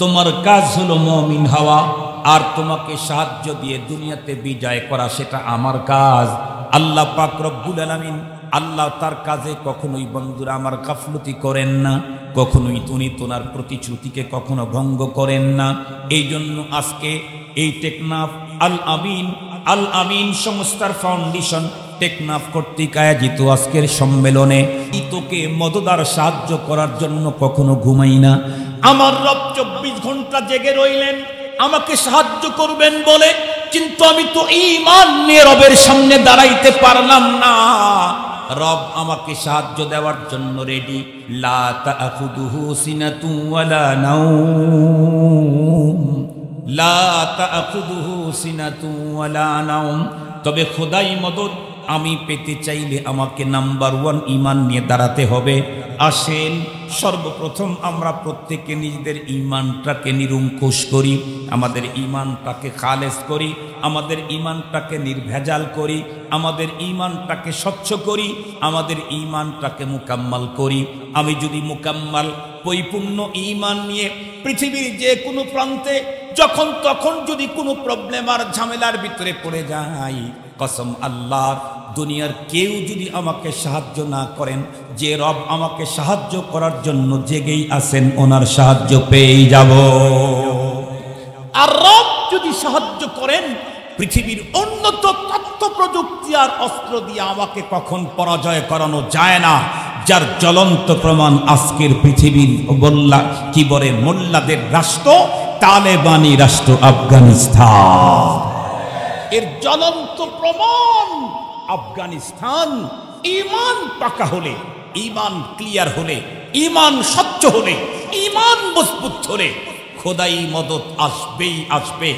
তোমার কাজ হলো মুমিন হওয়া, আর তোমাকে সাহায্য দিয়ে দুনিয়াতে বিজয় করা সেটা আমার কাজ। আল্লাহ পাক রব্বুল আলামিন, আল্লাহ তার কাজে কখনোই বন্ধুরা আমার গাফলতি করেন না, কখনোই উনি তোনার প্রতিশ্রুতিকে কখনো ভঙ্গ করেন না। এই জন্য আজকে এই টেকনাফ আল আমিন সংস্থার ফাউন্ডেশন টেকনাফ কর্তৃক আয়োজিত আজকের সম্মেলনে তোকে মদদার সাহায্য করার জন্য কখনো ঘুমাই না। আমার রব 24 ঘন্টা জেগে রইলেন আমাকে সাহায্য করবেন বলে, কিন্তু আমি তো ঈমান নিয়ে রবের সামনে দাঁড়াইতে পারলাম না। রব আমাকে সাহায্য দেওয়ার জন্য রেডি। লা তাখুদুহু সিনাতু ওয়ালা নাওম, লা তাখুদুহু সিনাতু ওয়ালা নাওম। তবে খোদাই মদদ আমি পেতে চাইলে আমাকে নাম্বার 1 ঈমান নিয়ে দাঁড়াতে হবে। আসেন সর্বপ্রথম আমরা প্রত্যেকে নিজেদের ঈমানটাকে নিরঙ্কুশ করি, আমাদের ঈমানটাকে খালেস করি, আমাদের ঈমানটাকে নির্ভেজাল করি, আমাদের ঈমানটাকে স্বচ্ছ করি, আমাদের ঈমানটাকে মুকাম্মাল করি। আমি যদি মুকাম্মাল পরিপূর্ণ ঈমান নিয়ে পৃথিবীর যে কোনো প্রান্তে যখন তখন যদি কোনো প্রবলেম আর ঝামেলার ভিতরে পড়ে যাই, কসম আল্লাহর, দুনিয়ার কেউ যদি আমাকে সাহায্য না করেন, যে রব আমাকে সাহায্য করার জন্য জেগেই আছেন, ওনার সাহায্য পেয়েই যাব। আর রব যদি সাহায্য করেন, পৃথিবীর উন্নত তথ্য প্রযুক্তি আর অস্ত্র দিয়ে আমাকে কখন পরাজয় করানো যায় না, যার জ্বলন্ত প্রমাণ আজকের পৃথিবীর মোল্লাদের রাষ্ট্র, তালেবানি রাষ্ট্র আফগানিস্তান। এর জ্বলন্ত প্রমাণ আফগানিস্তান। ঈমান পাকা হলে, ঈমান ক্লিয়ার হলে, ঈমান স্বচ্ছ হলে, ঈমান মজবুত হলে খোদাই মদদ আসবেই আসবে,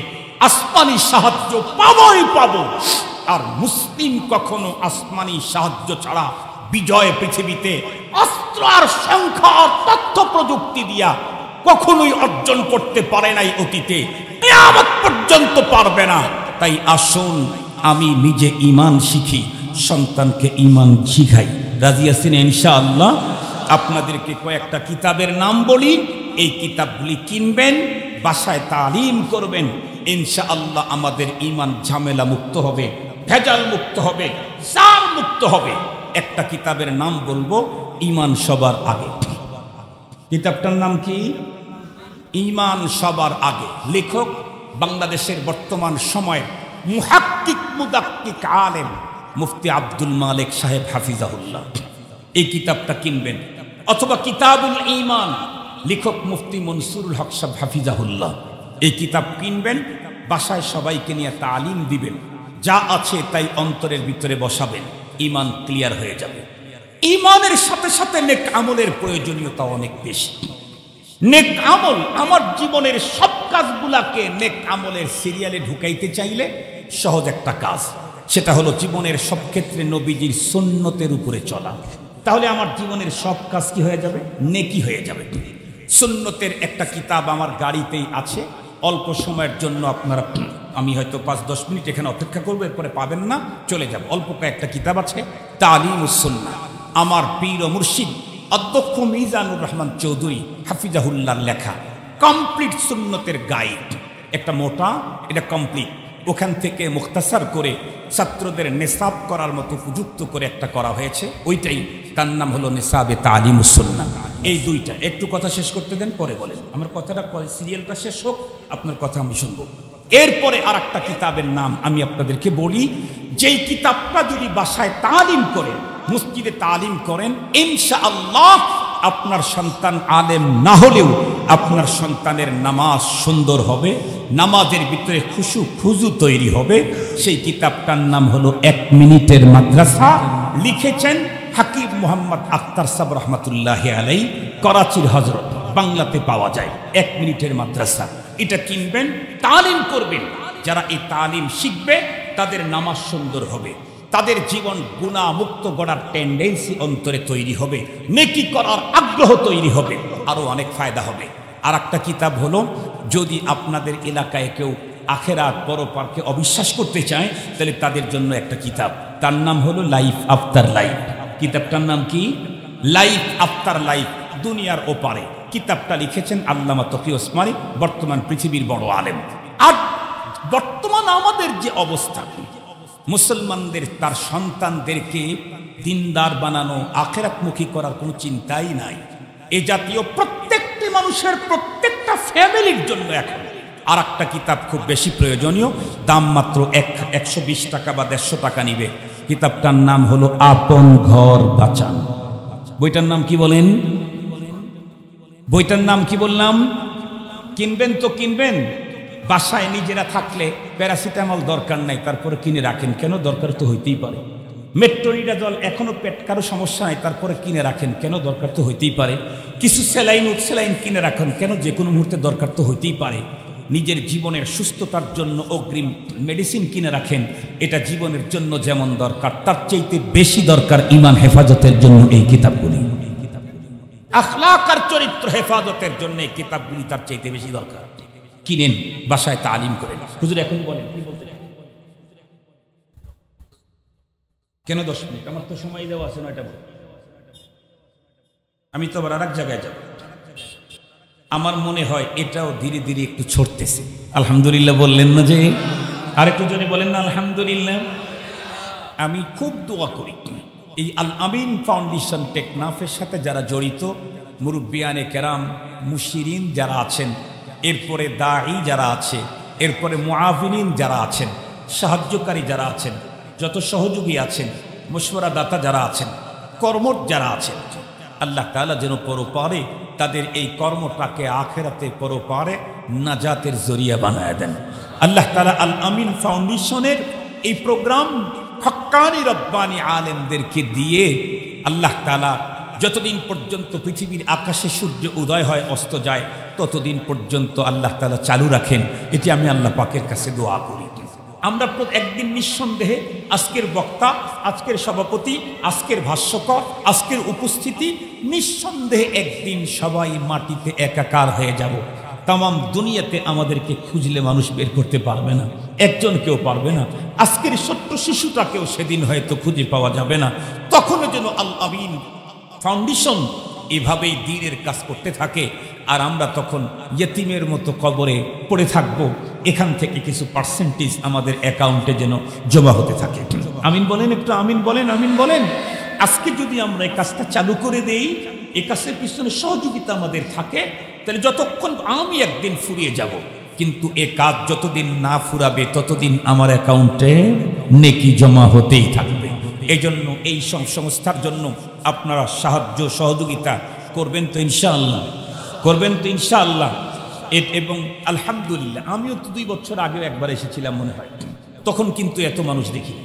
আসমানি সাহায্য পাবই পাবো। আর মুসলিম কখনো আসমানি সাহায্য ছাড়া বিজয় পৃথিবীতে অস্ত্র আর সংখ্যা আর তথ্য প্রযুক্তি দিয়া কখনোই অর্জন করতে পারে নাই অতীতে, কিয়ামত পর্যন্ত পারবে না। তাই আসুন আমি নিজে ঈমান শিখি, সন্তানকে ঈমান শিখাই। রাজি আছেন ইনশাআল্লাহ? আপনাদেরকে কয়েকটা কিতাবের নাম বলি, এই কিতাবগুলি কিনবেন, বাসায় তালিম করবেন। ইনশাআল্লাহ আমাদের ঈমান ঝামেলা মুক্ত হবে, ভেজাল মুক্ত হবে, সার মুক্ত হবে। একটা কিতাবের নাম বলবো, ঈমান সবার আগে। কিতাবটার নাম কি? ঈমান সবার আগে। লেখক বাংলাদেশের বর্তমান সময়ের মুহাক্কিক মুদাক্কিক আলেম মুফতি আব্দুল মালিক সাহেব হাফিজাহুল্লাহ। এই কিতাবটা কিনবেন। অথবা কিতাবুল ঈমান, লেখক মুফতি মনসুরুল হক সাহেব হাফিজাহুল্লাহ। এই কিতাব কিনবেন, বাসায় সবাইকে নিয়ে তালিম দিবেন, যা আছে তাই অন্তরের ভিতরে বসাবেন, ঈমান ক্লিয়ার হয়ে যাবে। ঈমানের সাথে সাথে নেক আমলের প্রয়োজনীয়তা অনেক বেশি। নেক আমল, আমার জীবনের সব কাজগুলাকে নেক আমলের সিরিয়ালে ঢুকাইতে চাইলে সহজ একটা কাজ, সেটা হলো জীবনের সব ক্ষেত্রে নবীজির সুন্নতের উপরে চলা। তাহলে আমার জীবনের সব কাজ কি হয়ে যাবে? নেকি হয়ে যাবে। সুন্নতের একটা কিতাব আমার গাড়িতেই আছে, অল্প সময়ের জন্য আপনারা, আমি হয়তো 5-10 মিনিট এখানে অপেক্ষা করবো, এরপরে পাবেন না, চলে যাব। অল্প কয়েকটা কিতাব আছে, তালিমুস সুন্নাহ, আমার পীর ও মুর্শিদ অধ্যক্ষ মিজানুর রহমান চৌধুরী হাফিজাহুল্লাহর লেখা কমপ্লিট সুন্নতের গাইড। একটা মোটা, এটা কমপ্লিট। ওখান থেকে মুখতাসার করে ছাত্রদের নেশাব করার মতো উপযুক্ত করে একটা করা হয়েছে, ওইটাই তার নাম হলো নেশাবে তালিমুস সুন্নাহ। এই দুইটা একটু কথা শেষ করতে দেন, পরে বলেন। আমার কথাটা সিরিয়ালটা শেষ হোক, আপনার কথা আমি শুনবো। এরপরে আর একটা কিতাবের নাম আমি আপনাদেরকে বলি, যেই কিতাবটা যদি বাসায় তালিম করে, মসজিদে তালিম করেন, ইনশাআল্লাহ আপনার সন্তান আলেম না হলেও আপনার সন্তানের নামাজ সুন্দর হবে, নামাজের ভিতরে খুশু খুজু তৈরি হবে। সেই কিতাবটার নাম হলো 1 মিনিটের মাদ্রাসা। লিখেছেন হাকিম মোহাম্মদ আখতার সাহেব রহমতুল্লাহি আলাইহি, করাচির হজরত, বাংলাতে পাওয়া যায়। 1 মিনিটের মাদ্রাসা, এটা কিনবেন, তালিম করবেন। যারা এই তালিম শিখবে তাদের নামাজ সুন্দর হবে, তাদের জীবন গুনাহ মুক্ত গড়ার টেন্ডেন্সি অন্তরে তৈরি হবে, নেকি করার আগ্রহ তৈরি হবে, আরো অনেক ফায়দা হবে। আর একটা কিতাব হলো, যদি আপনাদের এলাকায় কেউ আখেরাত পরপারকে অবিশ্বাস করতে চায়, তাহলে তাদের জন্য একটা কিতাব, তার নাম হলো লাইফ আফটার লাইফ। কিতাবটার নাম কি? লাইফ আফটার লাইফ, দুনিয়ার ওপারে। কিতাবটা লিখেছেন আল্লামা তকি ওসমানী, বর্তমান পৃথিবীর বড় আলেম। আর বর্তমান আমাদের যে অবস্থা, মুসলমানদের তার সন্তানদেরকে দিনদার বানানো, আখিরাতমুখী করার কোনো চিন্তাই নাই। এই জাতীয় প্রত্যেকটি মানুষের, প্রত্যেকটা ফ্যামিলির জন্য এখন আর একটা কিতাব খুব বেশি প্রয়োজনীয়, দাম মাত্র 120 টাকা বা 150 টাকা নিবে। কিতাবটার নাম হলো আপন ঘর বাঁচান। বইটার নাম কি বলেন? বইটার নাম কি বললাম? কিনবেন তো কিনবেন, বাসায় নিজেরা থাকলে প্যারাসিটামল দরকার নাই, তারপরে কিনে রাখেন কেন? দরকার তো হইতেই পারে। মেট্রোনিডাজল এখনো পেট কারো সমস্যা নাই, তারপরে কিনে রাখেন কেন? দরকার তো হইতেই পারে। কিছু স্যালাইন কিনে রাখেন কেন? যে কোনো মুহূর্তে দরকার তো হইতেই পারে। নিজের জীবনের সুস্থতার জন্য অগ্রিম মেডিসিন কিনে রাখেন, এটা জীবনের জন্য যেমন দরকার, তার চাইতে বেশি দরকার ঈমান হেফাজতের জন্য এই কিতাবগুলি। আখলাক আর চরিত্র হেফাজতের জন্য এই কিতাবগুলি তার চাইতে বেশি দরকার। কিনেন, বাসায় তালিম করেন। হুজুর এখন বলেন কি বলতে কেন? 10 মিনিট আমার তো সময় দেওয়া আছে, 9টা বল। আমি তো আবার আর এক জায়গায় যাব। আমার মনে হয় এটাও ধীরে ধীরে একটু ছড়তেছে। আলহামদুলিল্লাহ বললেন না যে? আরেকটু জনে বলেন না আলহামদুলিল্লাহ। আমি খুব দোয়া করি এই আল আমিন ফাউন্ডেশন টেকনাফের সাথে যারা জড়িত, মুরব্বিয়ানে কেরাম, মুশিরিন যারা আছেন, এরপরে দাঈ যারা আছে, এরপরে মুআভিনিন যারা আছেন, সাহায্যকারী যারা আছেন, যত সহযোগী আছেন, মশওয়ারা দাতা যারা আছেন, কর্মঠ যারা আছেন, আল্লাহ তাআলা যেন পরপারে তাদের এই কর্মটাকে আখিরাতে পরপারে নাজাতের জরিয়া বানায় দেন। আল্লাহ তাআলা আল আমিন ফাউন্ডেশনের এই প্রোগ্রাম হক্কানি রব্বানি আলেমদেরকে দিয়ে আল্লাহ তাআলা যতদিন পর্যন্ত পৃথিবীর আকাশে সূর্য উদয় হয় অস্ত যায়, ততদিন পর্যন্ত আল্লাহ তাআলা চালু রাখেন। এটি আমি আল্লাহ পাকের কাছে দোয়া করি। আমরা একদিন নিঃসন্দেহে আজকের বক্তা, আজকের সভাপতি, আজকের ভাষ্যকর, আজকের উপস্থিতি, নিঃসন্দেহে একদিন সবাই মাটিতে একাকার হয়ে যাব। তামাম দুনিয়াতে আমাদেরকে খুঁজলে মানুষ বের করতে পারবে না, একজন কেউ পারবে না। আজকের ছোট্ট শিশুটাকেও সেদিন হয়তো খুঁজে পাওয়া যাবে না। তখনও যেন আল আমিন ফাউন্ডেশন এভাবেই দ্বীনের কাজ করতে থাকে, আর আমরা তখন ইয়েতিমের মতো কবরে পড়ে থাকবো। এখান থেকে কিছু পার্সেন্টেজ আমাদের অ্যাকাউন্টে যেন জমা হতে থাকে। আমিন বলেন, একটু আমিন বলেন, আমিন বলেন। আজকে যদি আমরা এই কাজটা চালু করে দেই, এই কাজের পিছনে সহযোগিতা আমাদের থাকে, তাহলে যতক্ষণ আমি একদিন ফুরিয়ে যাব, কিন্তু এ কাজ যতদিন না ফুরাবে ততদিন আমার অ্যাকাউন্টে নেকি জমা হতেই থাকবে। এই জন্য এই সংস্থার জন্য আপনারা সাহায্য সহযোগিতা করবেন তো ইনশাআল্লাহ, করবেন তো ইনশাআল্লাহ। এবং আলহামদুলিল্লাহ, আমিও তো 2 বছর আগেও একবার এসেছিলাম মনে হয়, তখন কিন্তু এত মানুষ দেখি।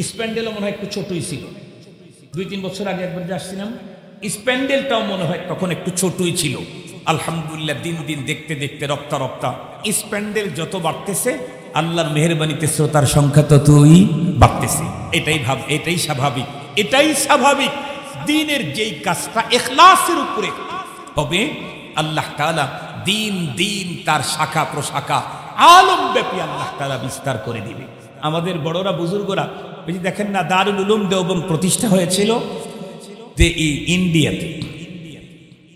স্প্যান্ডেলও মনে হয় একটু ছোটই ছিল, 2-3 বছর আগে একবার যে আসছিলাম, স্প্যান্ডেলটাও মনে হয় তখন একটু ছোটই ছিল। আলহামদুলিল্লাহ, দিন দিন দেখতে দেখতে রপ্তা রপ্তা স্প্যান্ডেল যত বাড়তেছে, আল্লাহর মেহেরবানিতে শ্রোতার সংখ্যা ততই বাড়তেছে। এটাই স্বাভাবিক, এটাই স্বাভাবিক। দ্বীনের যেই কাজটা ইখলাসের উপরে হবে, আল্লাহ তাআলা দিন দিন তার শাখা প্রশাখা আলমব্যাপী আল্লাহ তাআলা বিস্তার করে দিবে। আমাদের বড়রা বুজুর্গরা দেখেন না, দারুল উলুম দেওবন্দ প্রতিষ্ঠা হয়েছিল ইন্ডিয়াতে।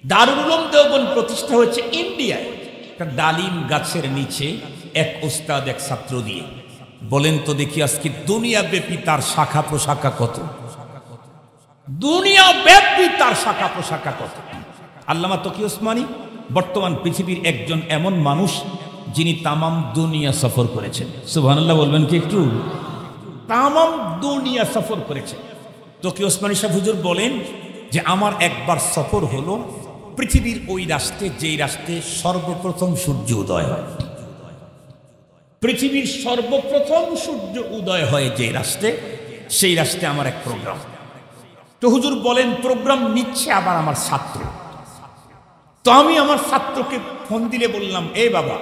দারুল উলুম দেওবন্দ প্রতিষ্ঠা হয়েছে ইন্ডিয়ায়, একটা ডালিম গাছের নিচে এক ওস্তাদ এক ছাত্র দিয়ে। বলেন তো দেখি, আজকে দুনিয়া ব্যাপী তার শাখা প্রশাখা কত, দুনিয়া ব্যাপী তার শাখা প্রশাখা কত। আল্লামা তকি ওসমানী বর্তমান পৃথিবীর একজন এমন মানুষ যিনি তামাম দুনিয়া সফর করেছেন। সুবহানাল্লাহ বলবেন কি একটু? তামাম দুনিয়া সফর করেছেন। তকি ওসমানী সাহেব হুজুর বলেন যে আমার একবার সফর হলো পৃথিবীর ওই রাষ্ট্রে, যেই রাষ্ট্রে সর্বপ্রথম সূর্য উদয় হয়। পৃথিবীর সর্বপ্রথম সূর্য উদয় হয় যে রাষ্ট্রে, সেই রাষ্ট্রে আমার এক প্রোগ্রাম। তো হুজুর বলেন প্রোগ্রাম নিচ্ছে আবার আমার ছাত্র। তো আমি আমার ছাত্রকে ফোন দিলে বললাম, এ বাবা,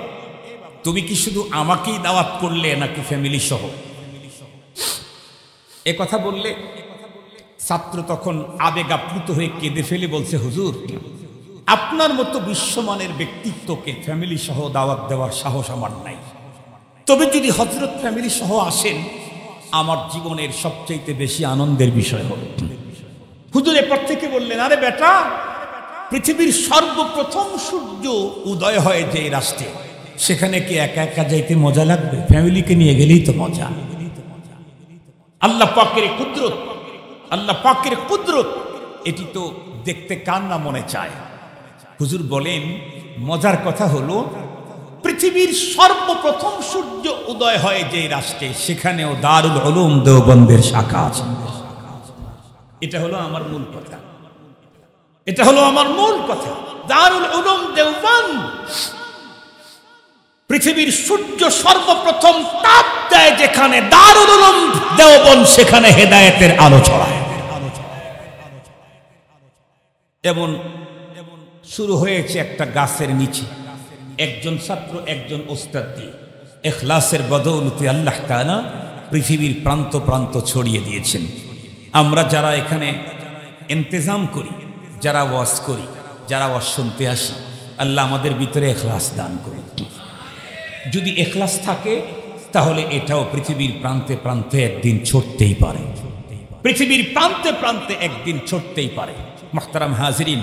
তুমি কি শুধু আমাকেই দাওয়াত করলে নাকি ফ্যামিলি সহ? এ কথা বললে ছাত্র তখন আবেগ আপ্লুত হয়ে কেঁদে ফেলে বলছে, হুজুর, আপনার মতো বিশ্বমানের ব্যক্তিত্বকে ফ্যামিলি সহ দাওয়াত দেওয়ার সাহস আমার নাই। তবে যদি হযরত ফ্যামিলি সহ আসেন, আমার জীবনের সবচেয়ে বেশি আনন্দের বিষয় হবে। হুজুর এরপর থেকে বললেন, আরে বেটা, পৃথিবীর সর্বপ্রথম সূর্য উদয় হয় যে রাষ্ট্রে, সেখানে কি একা একা যাইতে মজা লাগবে? ফ্যামিলিকে নিয়ে গেলেই তো মজা। আল্লাহ পাকের কুদরত, আল্লাহ পাকের কুদরত, এটি তো দেখতে কার না মনে চায়। হুজুর বলেন মজার কথা হলো, পৃথিবীর সর্বপ্রথম সূর্য উদয় হয় যে রাষ্ট্রে, সেখানেও দারুল উলুম দেওবন্দের শাখা আছে। এটা হলো আমার মূল কথা, এটা হলো আমার মূল কথা। দারুল উলুম দেওবন্দ, পৃথিবীর সূর্য সর্বপ্রথম তাপ দেয় যেখানে, দারুল উলুম দেওবন্দ সেখানে হেদায়েতের আলো ছড়ায়। এমন শুরু হয়েছে একটা গাছের নিচে, একজন ছাত্র একজন ওস্তাদ দিয়ে। ইখলাসের বদৌলতে আল্লাহ তাআলা পৃথিবীর প্রান্ত প্রান্ত ছড়িয়ে দিয়েছেন। আমরা যারা এখানে ইন্তেজাম করি, যারা ওয়াজ করি, যারা ওয়াজ শুনতে আসি, আল্লাহ আমাদের ভিতরে ইখলাস দান করুন। যদি ইখলাস থাকে তাহলে এটাও পৃথিবীর প্রান্তে প্রান্তে একদিন ছড়তেই পারে, পৃথিবীর প্রান্তে প্রান্তে একদিন ছড়তেই পারে। মুহতারাম হাজিরিন,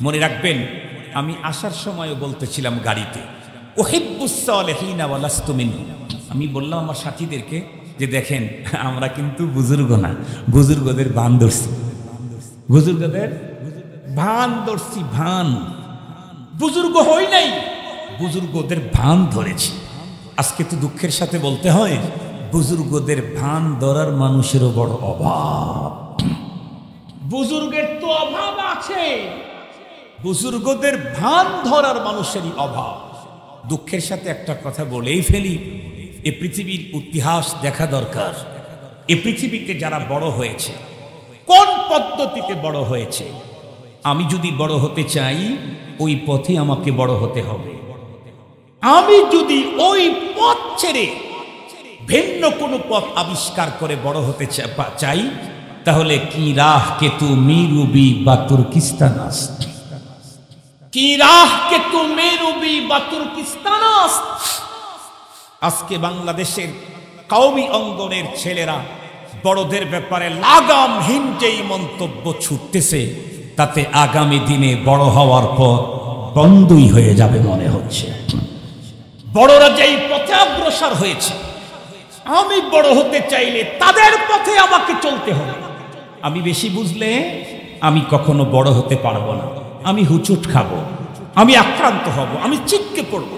মনে রাখবেন, আমি আসার সময়ও বলতেছিলাম গাড়িতে, উহিব্বুস সালিহিনা ওয়া লাস্তু মিনহুম। আমি বললাম আমার সাথীদেরকে যে দেখেন, আমরা কিন্তু বুজুর্গ না, বুজুর্গদের ভান ধরছি, বুজুর্গদের ভান ধরছি, ভান। বুজুর্গ হই নাই, বুজুর্গদের ভান ধরেছি। আজকে তো দুঃখের সাথে বলতে হয়, বুজুর্গদের ভান ধরার মানুষেরও বড় অভাব। বুজুর্গের তো অভাব আছে, বুজুর্গদের ভান ধরার মানুষেরই অভাব। দুঃখের সাথে একটা কথা বলেই ফেলি, এ পৃথিবীর ইতিহাস দেখা দরকার। এ পৃথিবীতে যারা বড় হয়েছে, কোন পদ্ধতিতে বড় হয়েছে, আমি যদি বড় হতে চাই ওই পথে আমাকে বড় হতে হবে। আমি যদি ওই পথ ছেড়ে ভিন্ন কোনো পথ আবিষ্কার করে বড় হতে চাই, তাহলে কি রাহ কে তু মিরুবি বা তুর্কিস্তান আস, কি রাহ কে তু মেরুবি বা তুর্কিস্তানাস। আজকে বাংলাদেশের কওমি অঙ্গনের ছেলেরা বড়দের ব্যাপারে লাগামহীন যেই মন্তব্য ছুটতেছে, তাতে আগামী দিনে বড় হওয়ার পর বন্ধই হয়ে যাবে মনে হচ্ছে। বড়রা যেই পথে অগ্রসর হয়েছে, আমি বড় হতে চাইলে তাদের পথে আমাকে চলতে হবে। আমি বেশি বুঝলে আমি কখনো বড় হতে পারবো না, আমি হুচুট খাবো, আমি আক্রান্ত হব, আমি চিৎকে পড়ব।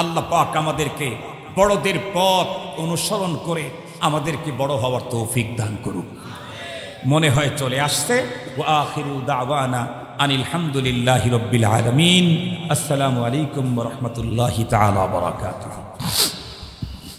আল্লাহ পাক আমাদেরকে বড়দের পথ অনুসরণ করে আমাদেরকে বড় হওয়ার তৌফিক দান করুক। মনে হয় চলে আসছে। ওয়া আখিরু দাওয়ানা আনিল হামদুলিল্লাহি রাব্বিল আলামিন। আসসালামু আলাইকুম ওয়া রাহমাতুল্লাহি তাআলা ওয়া বারাকাতুহু।